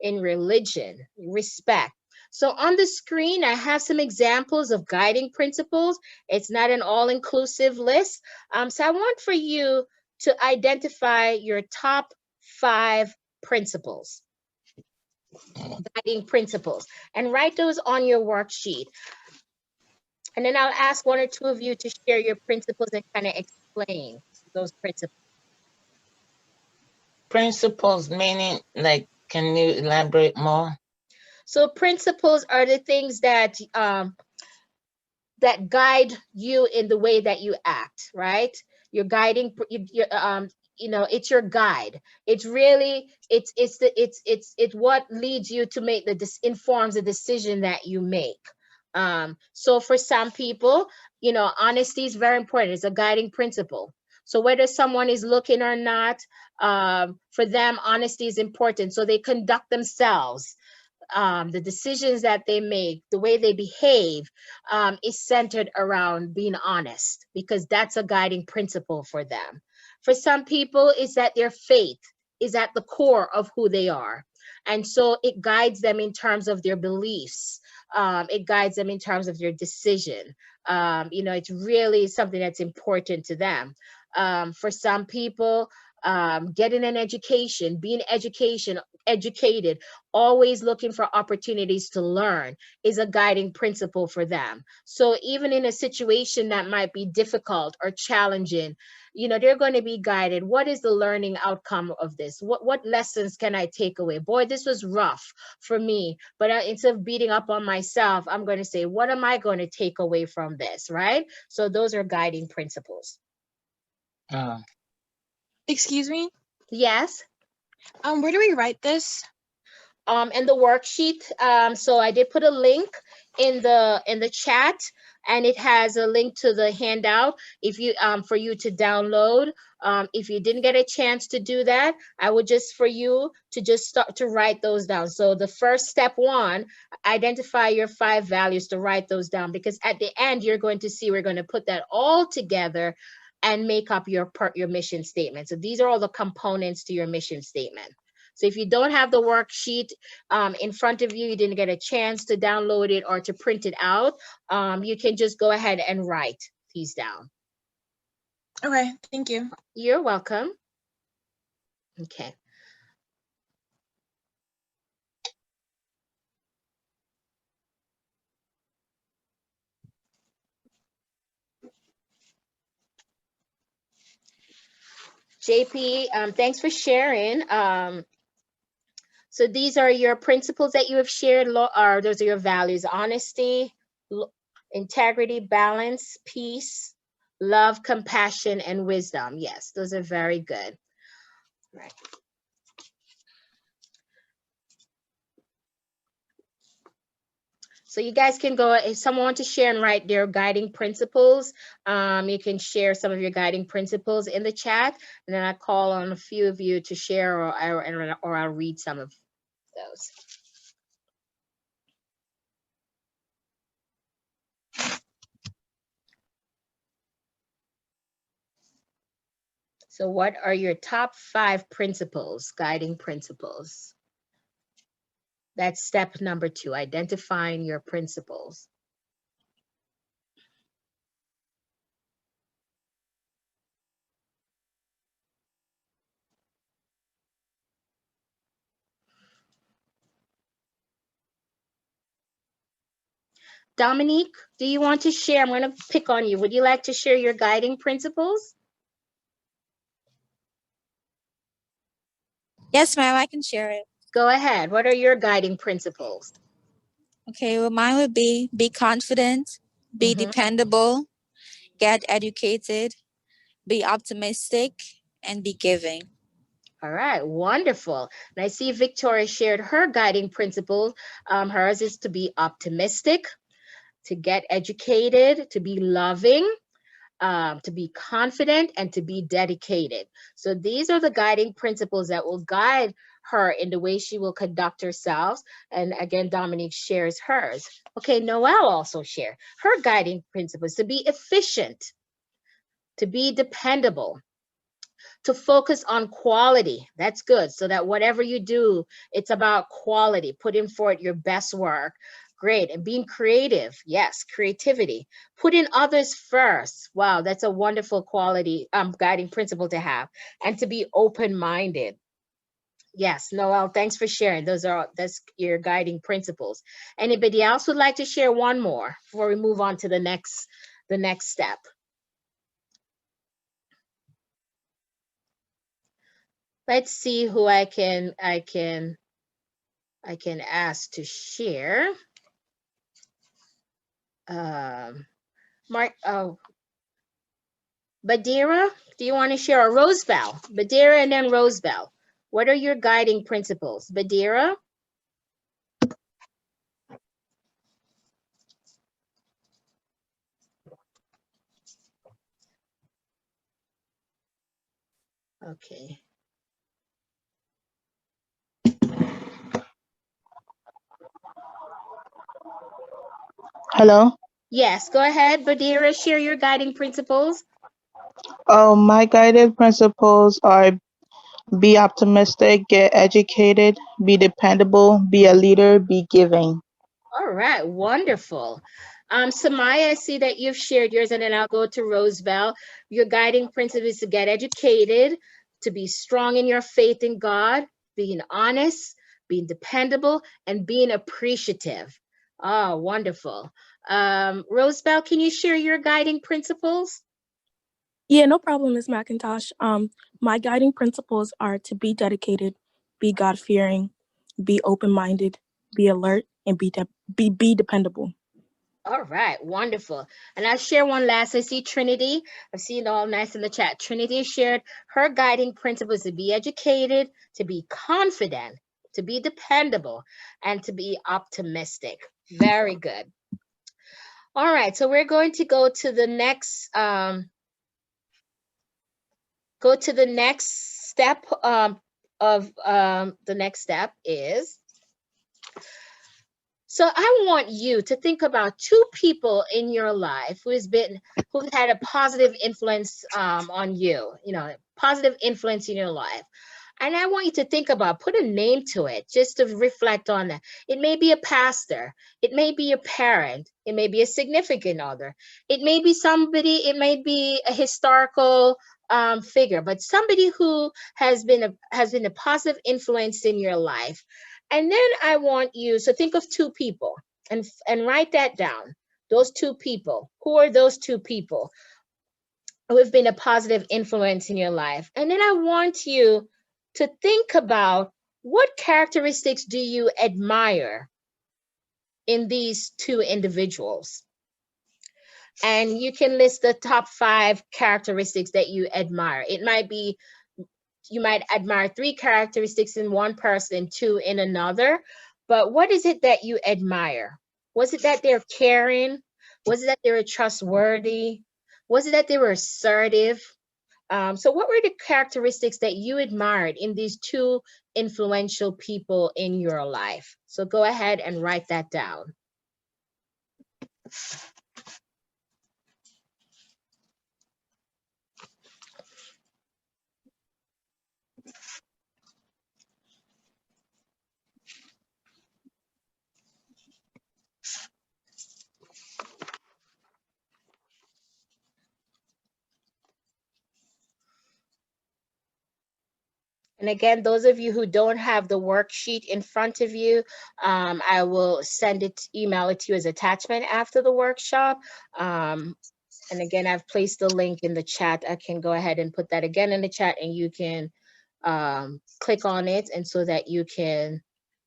in religion, respect. So on the screen, I have some examples of guiding principles. It's not an all-inclusive list. So I want for you to identify your top 5 principles, guiding principles, and write those on your worksheet. And then I'll ask 1 or 2 of you to share your principles and kind of explain those principles.
Principles meaning like Can you elaborate more?
So principles are the things that that guide you in the way that you act, right? You're guiding, it's your guide. It's really, it's what leads you to make informs the decision that you make. So for some people, honesty is very important. It's a guiding principle. So whether someone is looking or not, for them, honesty is important. So they conduct themselves. The decisions that they make, the way they behave, is centered around being honest, because that's a guiding principle for them. For some people, it's that their faith is at the core of who they are. And so it guides them in terms of their beliefs. It guides them in terms of their decision. It's really something that's important to them. For some people, getting an education, being educated, always looking for opportunities to learn is a guiding principle for them. So even in a situation that might be difficult or challenging, they're going to be guided. What is the learning outcome of this? What lessons can I take away? Boy, this was rough for me, but instead of beating up on myself, I'm going to say, what am I going to take away from this, right? So those are guiding principles.
Excuse me?
Yes.
Where do we write this?
In the worksheet. So I did put a link in the chat, and it has a link to the handout if you for you to download. If you didn't get a chance to do that, I would for you to just start to write those down. So the first step 1, identify your 5 values, to write those down, because at the end you're going to see we're going to put that all together and make up your mission statement. So these are all the components to your mission statement. So if you don't have the worksheet in front of you, you didn't get a chance to download it or to print it out, you can just go ahead and write these down.
Okay, thank you.
You're welcome. Okay. JP, thanks for sharing. So these are your principles that you have shared, those are your values: honesty, integrity, balance, peace, love, compassion, and wisdom. Yes, those are very good. Right. So you guys can go, if someone wants to share and write their guiding principles, you can share some of your guiding principles in the chat, and then I call on a few of you to share, or I'll read some of those. So what are your top 5 principles, guiding principles? That's step number 2, identifying your principles. Dominique, do you want to share? I'm going to pick on you. Would you like to share your guiding principles?
Yes, ma'am, I can share it.
Go ahead. What are your guiding principles?
Okay, well, mine would be confident, be dependable, get educated, be optimistic, and be giving.
All right, wonderful. And I see Victoria shared her guiding principle. Hers is to be optimistic, to get educated, to be loving, to be confident, and to be dedicated. So these are the guiding principles that will guide her in the way she will conduct herself. And again, Dominique shares hers. Okay, Noelle also shared her guiding principles: to be efficient, to be dependable, to focus on quality. That's good. So that whatever you do, it's about quality, putting forth your best work. Great. And being creative. Yes, creativity. Putting others first. Wow, that's a wonderful quality, guiding principle to have. And to be open-minded. Yes, Noelle, thanks for sharing. That's your guiding principles. Anybody else would like to share one more before we move on to the next step? Let's see who I can I can ask to share. Badira, do you want to share? Or Rosebell? Badira and then Rosebell. What are your guiding principles? Badira? Okay.
Hello.
Yes, go ahead, Badira. Share your guiding principles.
My guided principles are be optimistic, get educated, be dependable, be a leader, be giving.
All right, wonderful. Samaya, I see that you've shared yours, and then I'll go to Rosebell. Your guiding principle is to get educated, to be strong in your faith in God, being honest, being dependable, and being appreciative. Oh, wonderful. Rosebell, can you share your guiding principles?
Yeah, no problem, Ms. McIntosh. My guiding principles are to be dedicated, be God-fearing, be open-minded, be alert, and be dependable.
All right, wonderful. And I'll share one last. I see Trinity. I've seen it all nice in the chat. Trinity shared her guiding principles to be educated, to be confident, to be dependable, and to be optimistic. Very good. All right, so we're going to go to the next step the next step is, so I want you to think about two people in your life who've had a positive influence on you, positive influence in your life. And I want you to think about, put a name to it, just to reflect on that. It may be a pastor. It may be a parent. It may be a significant other. It may be somebody, it may be a historical figure, but somebody who has been a positive influence in your life. And then I want you, so think of two people and write that down. Those two people. Who are those two people who have been a positive influence in your life? And then I want you to think about, what characteristics do you admire in these two individuals? And you can list the top 5 characteristics that you admire. It might be, you might admire 3 characteristics in one person, 2 in another, but what is it that you admire? Was it that they're caring? Was it that they were trustworthy? Was it that they were assertive? So what were the characteristics that you admired in these two influential people in your life? So go ahead and write that down. And again, those of you who don't have the worksheet in front of you, I will email it to you as attachment after the workshop. And again, I've placed the link in the chat. I can go ahead and put that again in the chat, and you can click on it, and so that you can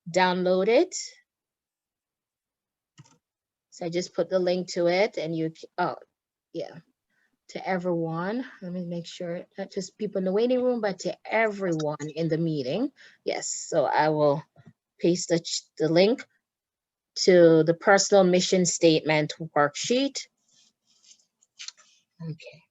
download it. So I just put the link to it, and to everyone. Let me make sure, not just people in the waiting room, but to everyone in the meeting. Yes, so I will paste the link to the personal mission statement worksheet. Okay.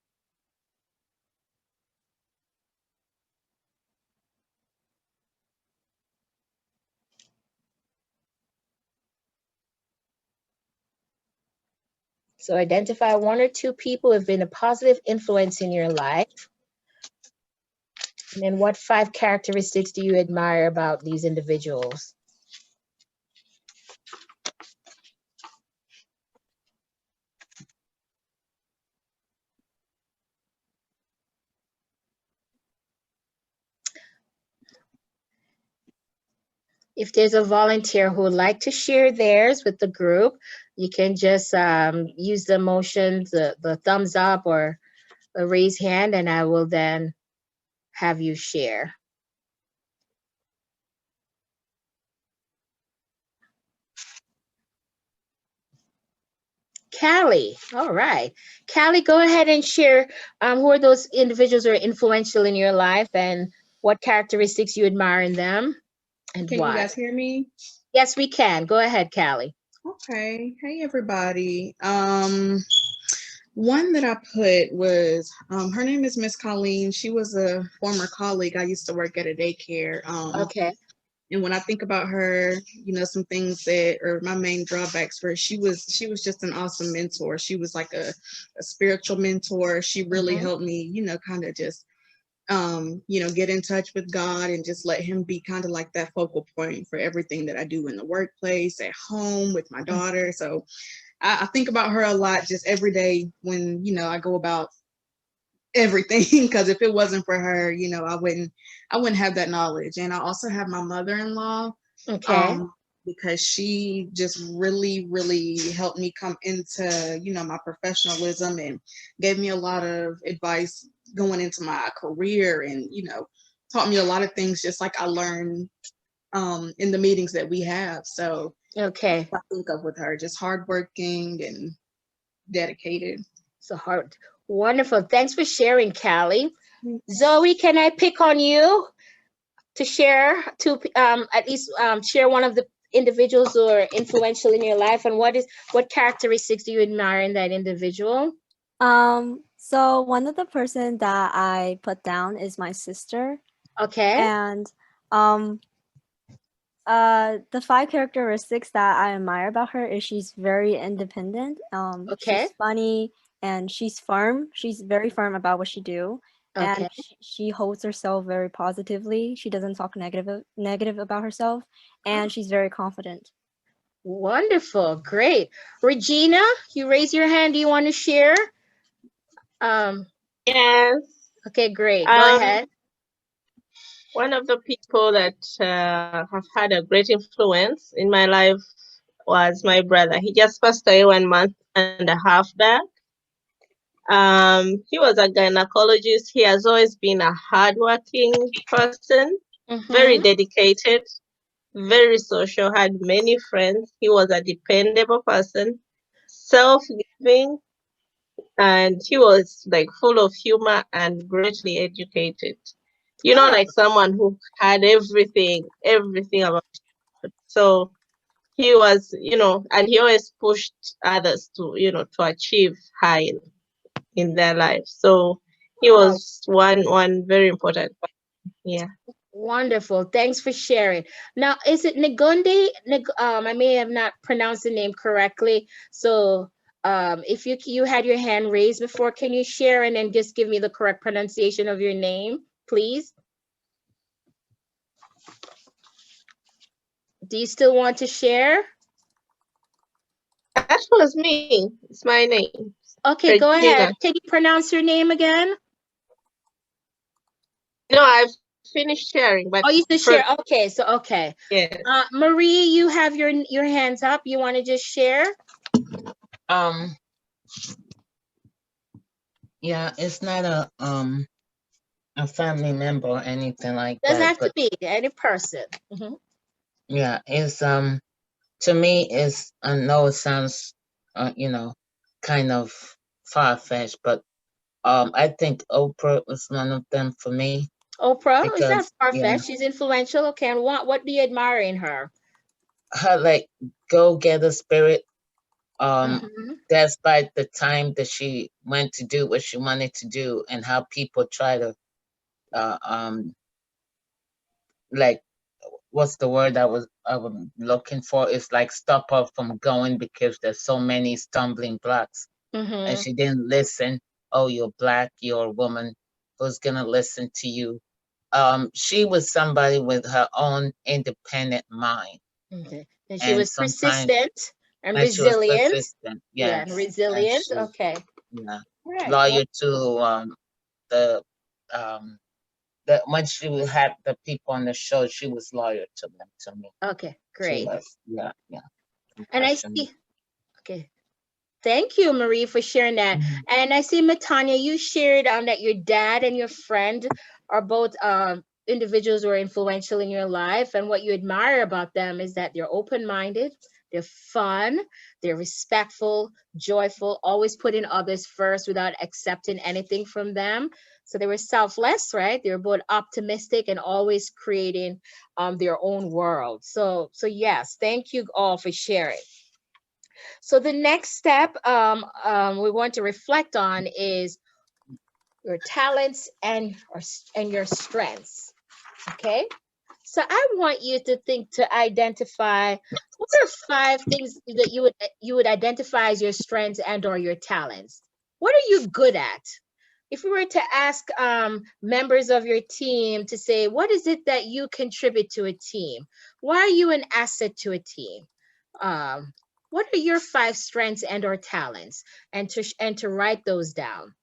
So identify 1 or 2 people who have been a positive influence in your life. And then what 5 characteristics do you admire about these individuals? If there's a volunteer who would like to share theirs with the group, you can just use the motion, the thumbs up or a raise hand, and I will then have you share. Callie. All right. Callie, go ahead and share who are those individuals who are influential in your life and what characteristics you admire in them and
Can
why.
you guys hear me?
Yes, we can. Go ahead, Callie.
Okay. Hey, everybody. One that I put was, her name is Miss Colleen. She was a former colleague. I used to work at a daycare.
Okay.
And when I think about her, you know, some things that are my main drawbacks for her, she was just an awesome mentor. She was like a spiritual mentor. She really helped me, you know, kind of just, you know, get in touch with God and just let him be kind of like that focal point for everything that I do in the workplace, at home, with my daughter. So I think about her a lot just every day when, you know, I go about everything, because if it wasn't for her, you know, I wouldn't have that knowledge. And I also have my mother-in-law,
Okay.
because she just really, really helped me come into, you know, my professionalism and gave me a lot of advice going into my career, and, you know, taught me a lot of things just like I learned in the meetings that we have. So
okay,
I think of with her, just hardworking and dedicated.
So hard. Wonderful. Thanks for sharing, Callie. Zoe, can I pick on you to share, to at least share one of the individuals who are influential in your life, and what characteristics do you admire in that individual?
So one of the person that I put down is my sister.
Okay.
And the 5 characteristics that I admire about her is she's very independent.
Okay.
She's funny and she's firm. She's very firm about what she do.
Okay.
And she holds herself very positively. She doesn't talk negative about herself, and she's very confident.
Wonderful. Great. Regina, you raise your hand. Do you want to share?
Yes.
Okay, great. Go ahead.
One of the people that have had a great influence in my life was my brother. He just passed away 1 month and a half back. He was a gynecologist. He has always been a hardworking person, very dedicated, very social, had many friends. He was a dependable person, self-giving, and he was like full of humor and greatly educated. You know, like someone who had everything about it. So he was, you know, and he always pushed others to, you know, to achieve high in their life. So he was one very important. Yeah.
Wonderful. Thanks for sharing. Now, is it Negundi? I may have not pronounced the name correctly. So if you had your hand raised before, can you share and then just give me the correct pronunciation of your name, please? Do you still want to share?
That was me. It's my name.
Okay, go ahead. Can you pronounce your name again?
No, I've finished sharing. But
you can share. Okay, so okay.
Yeah.
Marie, you have your hands up. You want to just share?
Yeah, it's not a family member or anything like that.
Doesn't have to be any person.
Yeah, it's to me it's, I know it sounds you know, kind of far-fetched, but I think Oprah was one of them for me.
Oprah,
because,
is that far-fetched?
yeah,
She's influential. Okay, and what do you admire in her?
her like go-getter spirit. Despite the time that she went to do what she wanted to do, and how people try to like, what's the word I was looking for? It's like stop her from going because there's so many stumbling blocks. And she didn't listen. Oh, you're black, you're a woman, who's gonna listen to you? She was somebody with her own independent mind.
Okay. And she was persistent and
she was
resilient.
persistent,
Yeah, and resilient.
And she,
okay.
yeah,
Right.
loyal to when she had the people on the show, she was loyal to them, to me.
Okay, great.
Yeah.
And I see, okay. Thank you, Marie, for sharing that. And I see, Matanya, you shared that your dad and your friend are both individuals who are influential in your life, and what you admire about them is that they're open-minded, they're fun, they're respectful, joyful, always putting others first without accepting anything from them. So they were selfless, right? They were both optimistic and always creating their own world. So yes, thank you all for sharing. So the next step we want to reflect on is your talents and your strengths. Okay, so I want you to identify what are 5 things that you would identify as your strengths and or your talents. What are you good at? If we were to ask members of your team to say, what is it that you contribute to a team? Why are you an asset to a team? What are your 5 strengths and or talents? And to write those down.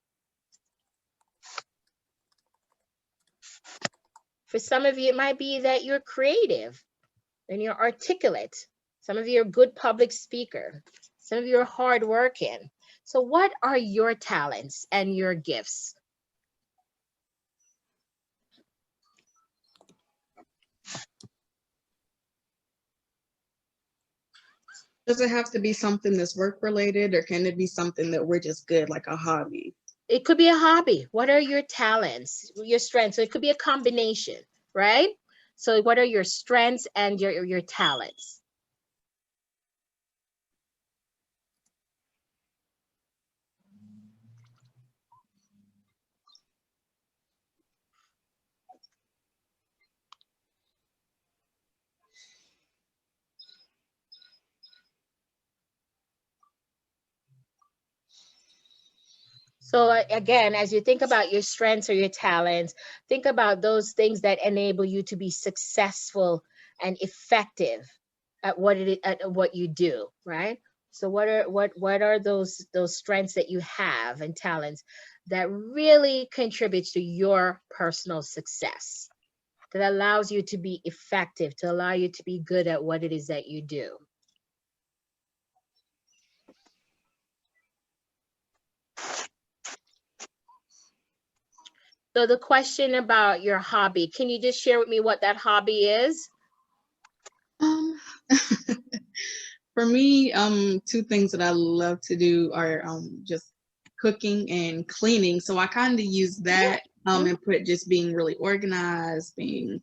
For some of you, it might be that you're creative and you're articulate. Some of you are a good public speaker. Some of you are hardworking. So what are your talents and your gifts?
Does it have to be something that's work related, or can it be something that we're just good, like a hobby?
It could be a hobby. What are your talents, your strengths? So it could be a combination, right? So what are your strengths and your talents? So again, as you think about your strengths or your talents, think about those things that enable you to be successful and effective at what you do, right? So what are those strengths that you have and talents that really contributes to your personal success, that allows you to be effective, to allow you to be good at what it is that you do? So the question about your hobby, can you just share with me what that hobby is?
For me, 2 things that I love to do are just cooking and cleaning. So I kind of use that and put just being really organized, being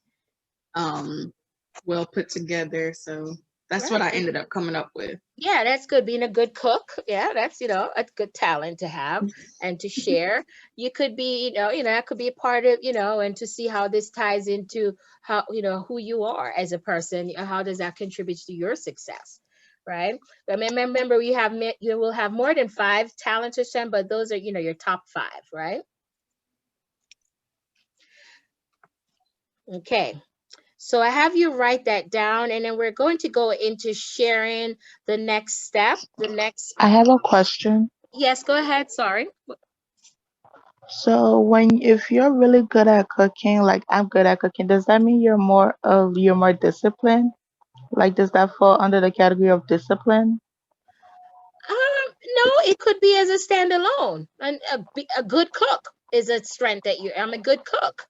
well put together. So that's what I ended up coming up with.
Yeah, that's good. Being a good cook. Yeah, that's, a good talent to have and to share. You could be, that could be a part of, and to see how this ties into how, who you are as a person. How does that contribute to your success? Right. But remember, you will have more than 5 talents or something, but those are, your top 5, right? Okay. So I have you write that down, and then we're going to go into sharing the next step.
I have a question.
Yes, go ahead. Sorry.
So if you're really good at cooking, like I'm good at cooking, does that mean you're more disciplined? Like, does that fall under the category of discipline?
No, it could be as a standalone. And a good cook is a strength that I'm a good cook,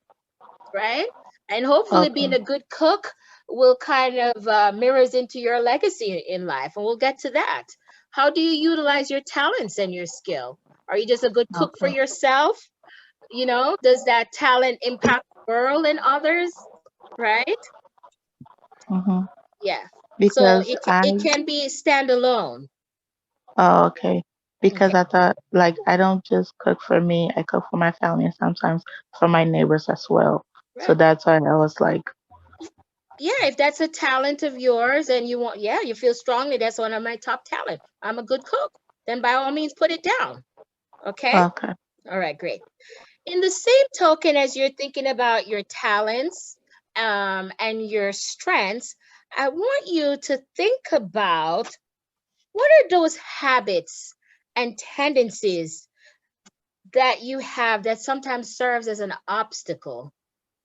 right? And hopefully being a good cook will kind of mirrors into your legacy in life. And we'll get to that. How do you utilize your talents and your skill? Are you just a good cook for yourself? Does that talent impact the world and others? Right?
Mm-hmm.
Yeah.
Because
so it can be standalone.
Oh, okay. Because I thought, like, I don't just cook for me, I cook for my family and sometimes for my neighbors as well. So
Right.
that's why I was like,
Yeah, if that's a talent of yours and you feel strongly that's one of my top talent, I'm a good cook, then by all means put it down. Okay?
okay.
All right, great. In the same token, as you're thinking about your talents and your strengths, I want you to think about what are those habits and tendencies that you have that sometimes serves as an obstacle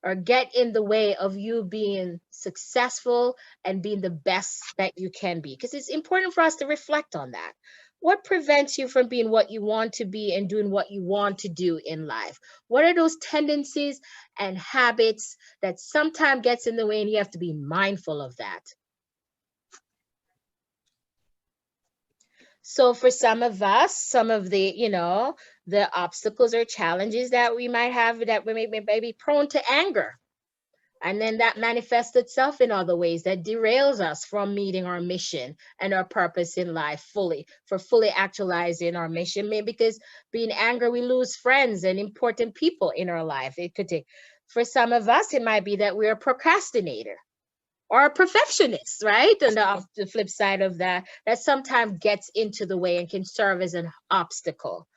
or get in the way of you being successful and being the best that you can be. Because it's important for us to reflect on that. what prevents you from being what you want to be and doing what you want to do in life? What are those tendencies and habits that sometimes gets in the way, and you have to be mindful of that? So for some of us, some of the, the obstacles or challenges that we might have, that we may be prone to anger. And then that manifests itself in other ways that derails us from meeting our mission and our purpose in life fully actualizing our mission. Maybe because being angry, we lose friends and important people in our life. It could take, for some of us, it might be that we're a procrastinator or a perfectionist, right? And the flip side of that sometimes gets into the way and can serve as an obstacle.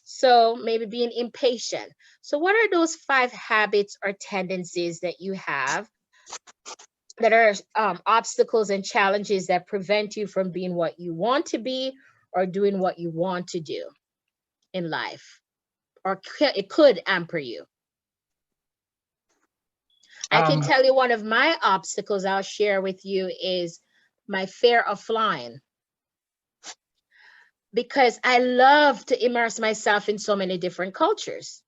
So maybe being impatient. So what are those 5 habits or tendencies that you have that are obstacles and challenges that prevent you from being what you want to be or doing what you want to do in life? Or it could hamper you. I can tell you one of my obstacles I'll share with you is my fear of flying. Because I love to immerse myself in so many different cultures.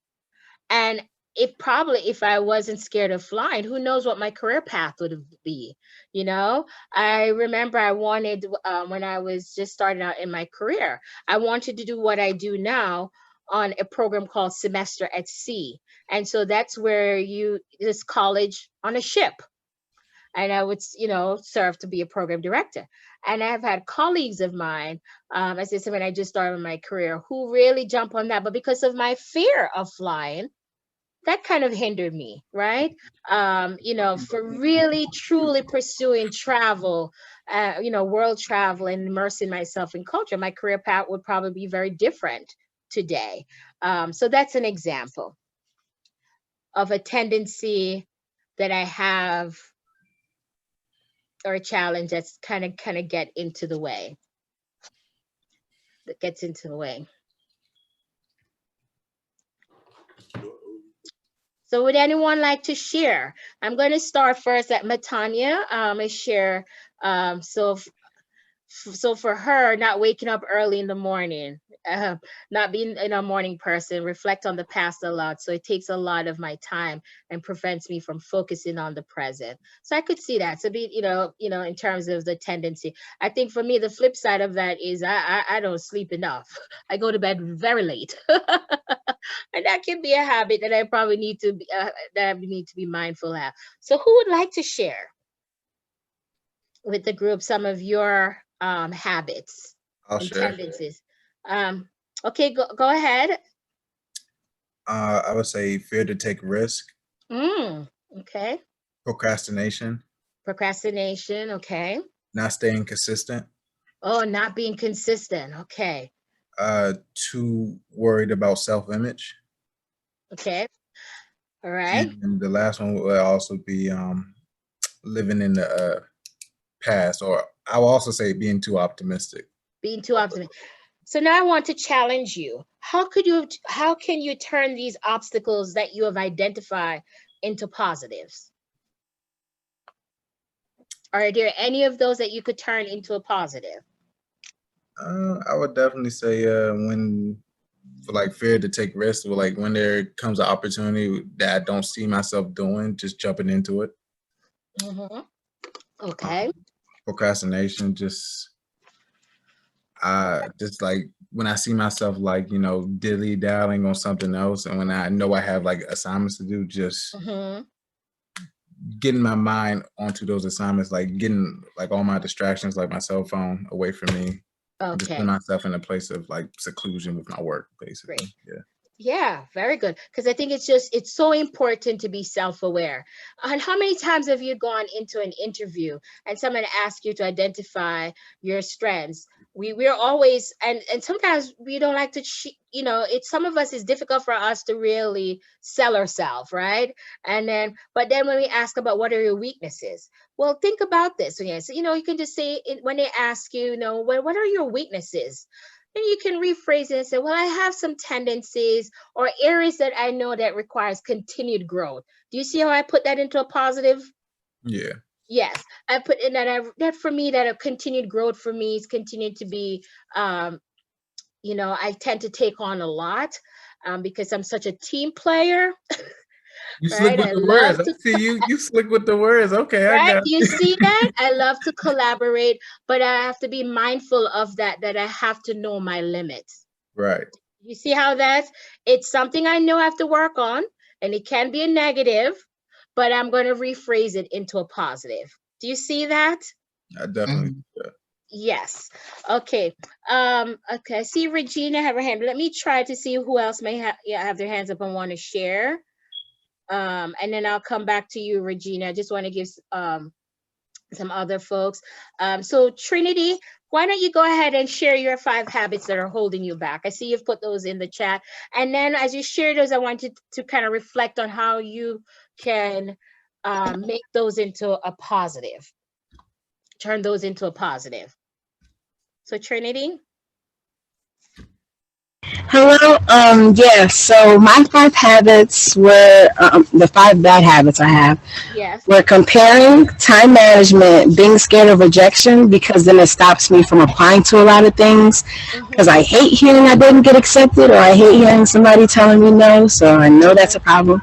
And if I wasn't scared of flying, who knows what my career path would be, I remember I wanted, when I was just starting out in my career, I wanted to do what I do now on a program called Semester at Sea. And so that's where this college on a ship. And I would, serve to be a program director. And I've had colleagues of mine, as I said, when I just started my career, who really jump on that. But because of my fear of flying, that kind of hindered me, right? For really, truly pursuing travel, world travel and immersing myself in culture, my career path would probably be very different today. So that's an example of a tendency that I have, or a challenge that's kind of get into the way. That gets into the way. So would anyone like to share? I'm going to start first at Matanya. I share. So for her, not waking up early in the morning, not being a morning person, reflect on the past a lot. So it takes a lot of my time and prevents me from focusing on the present. So I could see that. So in terms of the tendency, I think for me, the flip side of that is I don't sleep enough. I go to bed very late. And that can be a habit that I probably need to be mindful of. So who would like to share with the group some of your habits and tendencies? Okay, go ahead.
I would say fear to take risk.
Okay.
Procrastination.
Okay.
Not staying consistent.
Oh, not being consistent. Okay.
Too worried about self-image.
Okay. All right.
And the last one will also be living in the past, or I will also say being too optimistic.
Being too optimistic. So now I want to challenge you. How can you turn these obstacles that you have identified into positives? Are there any of those that you could turn into a positive?
I would definitely say for fear to take risks, or when there comes an opportunity that I don't see myself doing, just jumping into it.
Okay.
Procrastination, just when I see myself dilly-dallying on something else, and when I know I have assignments to do, just getting my mind onto those assignments, getting all my distractions, like my cell phone, away from me.
Okay.
Just put myself in a place of seclusion with my work, basically.
Great.
Yeah.
Yeah, very good. Because I think it's so important to be self-aware. And how many times have you gone into an interview and someone asks you to identify your strengths? We're always, and sometimes we don't like to, some of us, it's difficult for us to really sell ourselves, right? But then when we ask about what are your weaknesses? Well, think about this. So, you can just say, when they ask you, what are your weaknesses? And you can rephrase it and say, well, I have some tendencies or areas that I know that requires continued growth. Do you see how I put that into a positive?
Yeah.
Yes, I put in that. That for me, that a continued growth for me is continued to be. I tend to take on a lot because I'm such a team player.
You slick
Right?
with
I
the
love
words. I
to.
see you. You slick with the words. Okay, I
Right?
got.
You see that? I love to collaborate, but I have to be mindful of that I have to know my limits.
Right.
You see how it's something I know I have to work on, and it can be a negative, but I'm going to rephrase it into a positive. Do you see that?
I definitely do that.
Yes. Okay. Okay. I see Regina have her hand. Let me try to see who else may have their hands up and want to share. And then I'll come back to you, Regina. I just want to give some other folks. So Trinity, why don't you go ahead and share your 5 habits that are holding you back? I see you've put those in the chat. And then as you share those, I want you to kind of reflect on how you can make those into a positive, turn those into a positive. So Trinity?
Hello. Yes. So my 5 habits were the 5 bad habits I have.
Yes.
Were comparing, time management, being scared of rejection because then it stops me from applying to a lot of things. Because I hate hearing I didn't get accepted, or I hate hearing somebody telling me no. So I know that's a problem.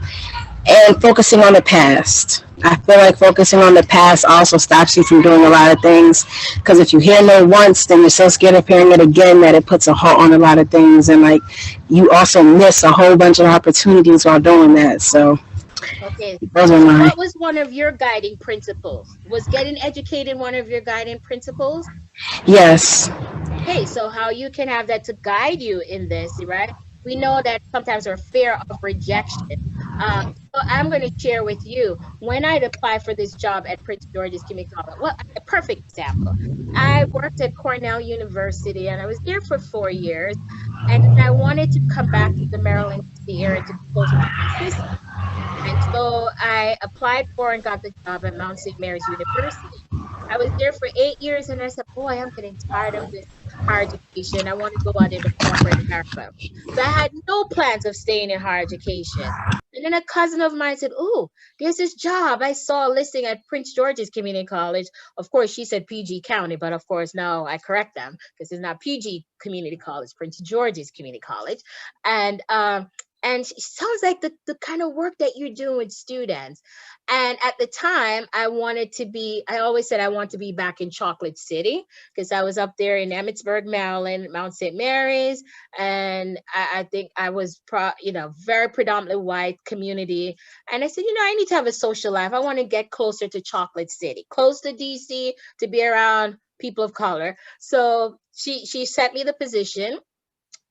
And focusing on the past. I feel like focusing on the past also stops you from doing a lot of things, because if you hear no once, then you're so scared of hearing it again that it puts a halt on a lot of things, and like you also miss a whole bunch of opportunities while doing that. So
okay,
those
so
are mine.
what was one of your guiding principles? Was getting educated one of your guiding principles?
Yes.
Okay, so how you can have that to guide you in this, right? We know that sometimes we're fear of rejection. So I'm going to share with you, when I'd applied for this job at Prince George's Community College, well, a perfect example. I worked at Cornell University and I was there for 4 years, and I wanted to come back to the Maryland D.C. area to be closer to my sister. And so I applied for and got the job at Mount St. Mary's University. I was there for 8 years and I said, boy, I'm getting tired of this higher education. I want to go out into corporate America. So I had no plans of staying in higher education. And then a cousin of mine said, oh, there's this job. I saw a listing at Prince George's Community College. Of course, she said PG County, but of course, no, I correct them because it's not PG Community College, Prince George's Community College. And it sounds like the kind of work that you're doing with students. And at the time, I always said I want to be back in Chocolate City because I was up there in Emmitsburg, Maryland, Mount St. Mary's. And I think I was, very predominantly white community. And I said, I need to have a social life. I want to get closer to Chocolate City, close to DC, to be around people of color. So she sent me the position.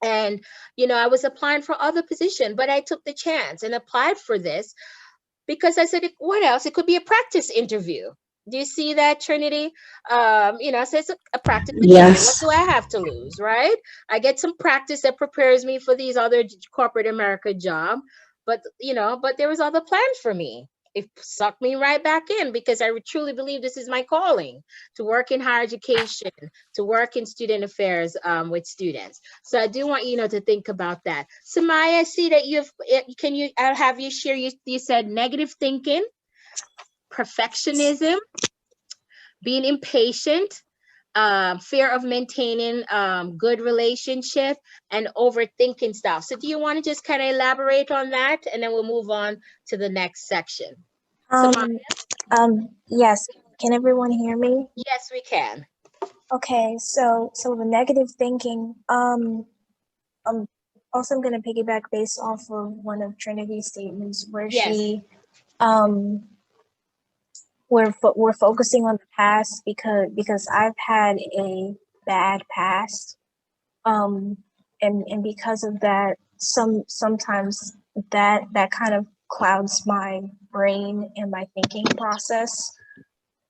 And, I was applying for other positions, but I took the chance and applied for this because I said, what else? It could be a practice interview. Do you see that, Trinity? So it's a practice interview.
Yes.
What do I have to lose, right? I get some practice that prepares me for these other corporate America job. But there was other plans for me. It sucked me right back in because I truly believe this is my calling, to work in higher education, to work in student affairs with students. So I do want to think about that. Samaya, I see that I'll have you share, you said negative thinking, perfectionism, being impatient, fear of maintaining good relationship, and overthinking stuff. So do you want to just kind of elaborate on that, and then we'll move on to the next section?
Yes. Can everyone hear me?
Yes, we can.
Okay, so the negative thinking, also I'm gonna piggyback based off of one of Trinity's statements where she we're focusing on the past because I've had a bad past, and because of that, sometimes that kind of clouds my brain and my thinking process,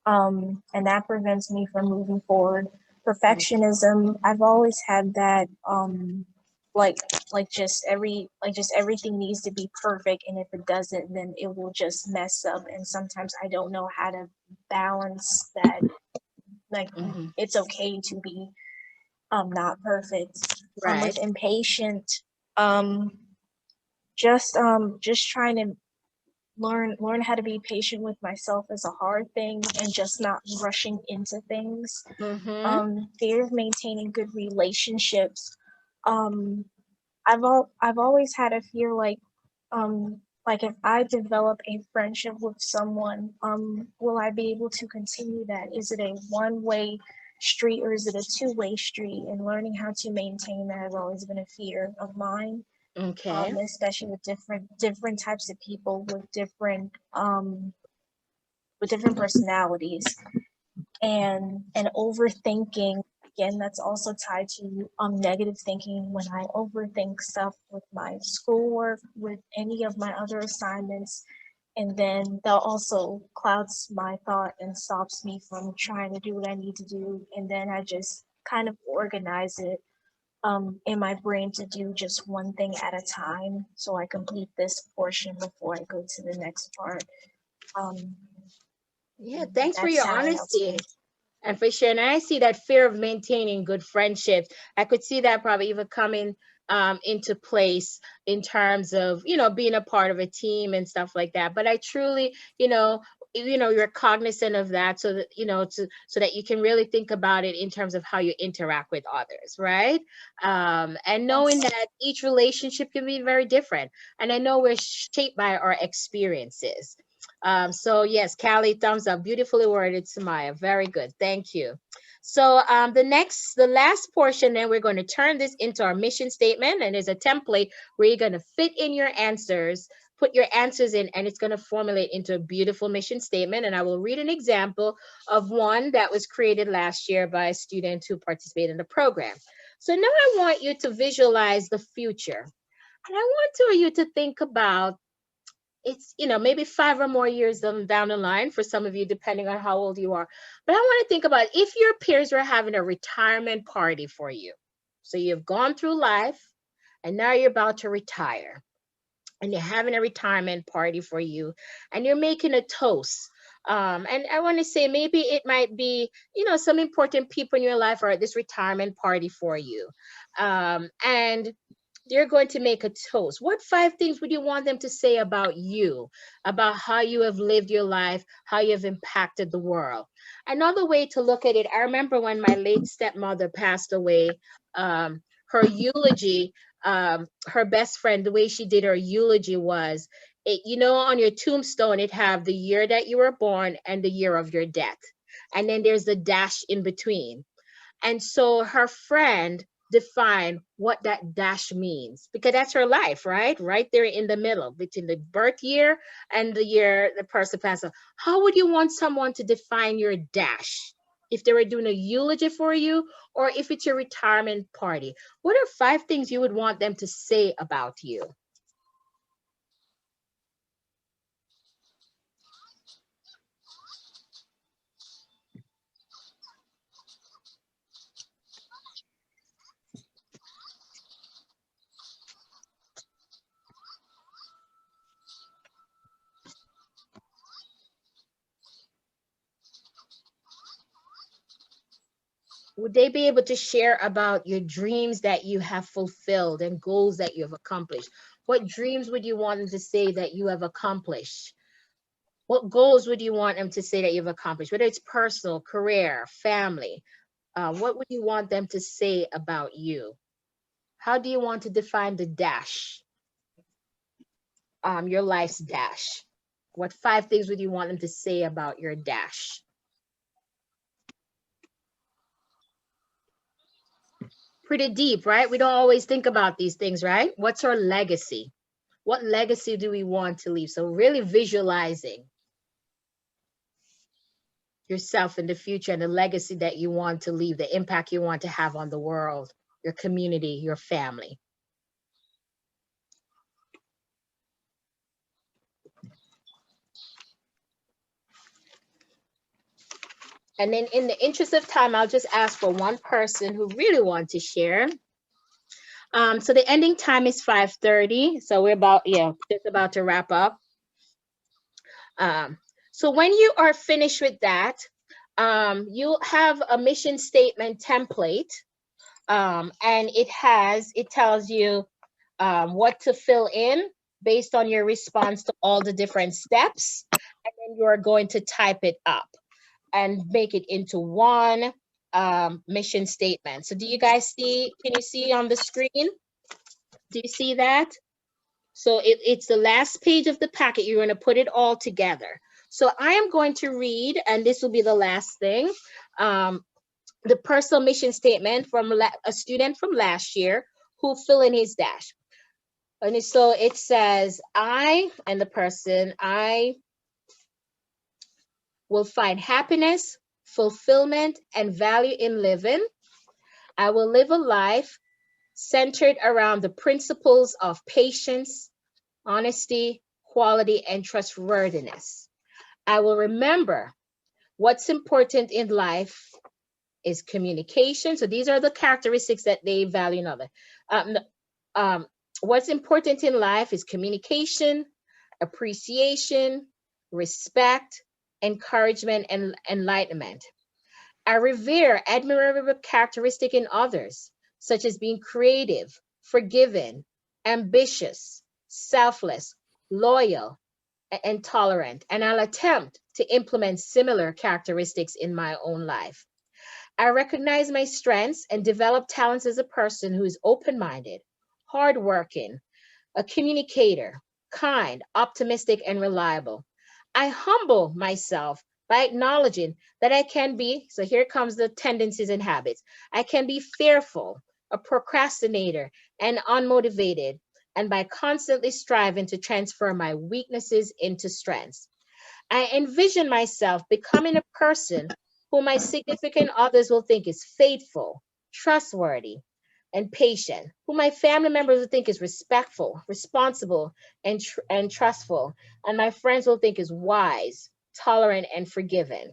and that prevents me from moving forward. Perfectionism, I've always had that, just everything needs to be perfect, and if it doesn't, then it will just mess up. And sometimes I don't know how to balance that. Like, it's okay to be not perfect.
Right.
With impatient, just trying to learn how to be patient with myself is a hard thing, and just not rushing into things. Fear of maintaining good relationships. I've always had a fear like if I develop a friendship with someone, will I be able to continue that? Is it a one-way street or is it a two-way street? And learning how to maintain that has always been a fear of mine.
Okay.
Especially with different types of people with different personalities, and overthinking. Again, that's also tied to negative thinking. When I overthink stuff with my schoolwork, with any of my other assignments, and then that also clouds my thought and stops me from trying to do what I need to do. And then I just kind of organize it in my brain to do just one thing at a time, so I complete this portion before I go to the next part.
Yeah, thanks for your honesty and for sharing. I see that fear of maintaining good friendships. I could see that probably even coming into place in terms of, being a part of a team and stuff like that. But I truly, you're cognizant of that, so that, so that you can really think about it in terms of how you interact with others, right? And knowing that each relationship can be very different. And I know we're shaped by our experiences. So yes, Callie, thumbs up. Beautifully worded, Samaya. Very good. Thank you. So the last portion, then we're going to turn this into our mission statement, and there's a template where you're going to fit in your answers, put your answers in, and it's going to formulate into a beautiful mission statement. And I will read an example of one that was created last year by a student who participated in the program. So now I want you to visualize the future. And I want you to think about, it's, maybe 5 or more years down the line for some of you, depending on how old you are. But I want to think about if your peers were having a retirement party for you. So you've gone through life and now you're about to retire, and you're having a retirement party for you, and you're making a toast. And I want to say maybe it might be, some important people in your life are at this retirement party for you. And they're going to make a toast. What 5 things would you want them to say about you, about how you have lived your life, how you have impacted the world? Another way to look at it, I remember when my late stepmother passed away, her eulogy, her best friend, the way she did her eulogy was, on your tombstone, it have the year that you were born and the year of your death. And then there's the dash in between. And so her friend define what that dash means, because that's her life, right there in the middle between the birth year and the year the person passed away. How would you want someone to define your dash if they were doing a eulogy for you, or if it's your retirement party? What are 5 things you would want them to say about you? Would they be able to share about your dreams that you have fulfilled and goals that you have accomplished? What dreams would you want them to say that you have accomplished? What goals would you want them to say that you've accomplished, whether it's personal, career, family? What would you want them to say about you? How do you want to define the dash? Your life's dash. What 5 things would you want them to say about your dash? Pretty deep, right? We don't always think about these things, right? What's our legacy? What legacy do we want to leave? So really visualizing yourself in the future and the legacy that you want to leave, the impact you want to have on the world, your community, your family. And then in the interest of time, I'll just ask for one person who really wants to share. So the ending time is 5:30. So we're just about to wrap up. So when you are finished with that, you'll have a mission statement template. And it tells you what to fill in, based on your response to all the different steps. And then you're going to type it up and make it into one mission statement. So do you guys see, can you see on the screen? Do you see that? So it's the last page of the packet. You're going to put it all together. So I am going to read, and this will be the last thing, the personal mission statement from a student from last year who filled in his dash. And so it says, I will find happiness, fulfillment, and value in living. I will live a life centered around the principles of patience, honesty, quality, and trustworthiness. I will remember what's important in life is communication. So these are the characteristics that they value in others. What's important in life is communication, appreciation, respect, encouragement, and enlightenment. I revere admirable characteristics in others, such as being creative, forgiving, ambitious, selfless, loyal, and tolerant. And I'll attempt to implement similar characteristics in my own life. I recognize my strengths and develop talents as a person who is open-minded, hardworking, a communicator, kind, optimistic, and reliable. I humble myself by acknowledging that I can be, so here comes the tendencies and habits. I can be fearful, a procrastinator, and unmotivated, and by constantly striving to transfer my weaknesses into strengths. I envision myself becoming a person who my significant others will think is faithful, trustworthy, and patient, who my family members will think is respectful, responsible, and trustful, and my friends will think is wise, tolerant, and forgiving.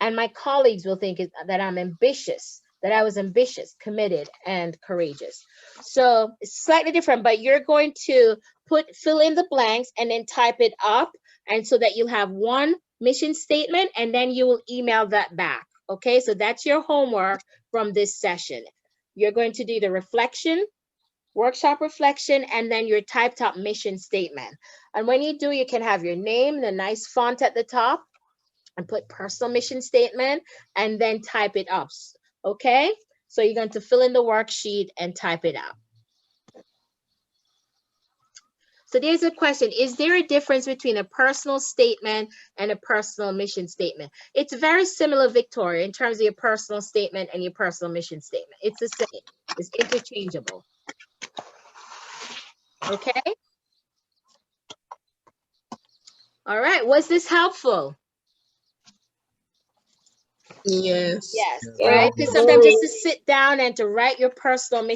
And my colleagues will think that I'm ambitious, that I was ambitious, committed, and courageous. So it's slightly different, but you're going to fill in the blanks and then type it up, and so that you'll have one mission statement, and then you will email that back. Okay, so that's your homework from this session. You're going to do the reflection, workshop reflection, and then your typed up mission statement. And when you do, you can have your name, the nice font at the top, and put personal mission statement, and then type it up. Okay, so you're going to fill in the worksheet and type it out. So there's a question, is there a difference between a personal statement and a personal mission statement? It's very similar, Victoria, in terms of your personal statement and your personal mission statement. It's the same, it's interchangeable. Okay? All right, was this helpful?
Yes.
Yes, right? Because sometimes just to sit down and to write your personal mission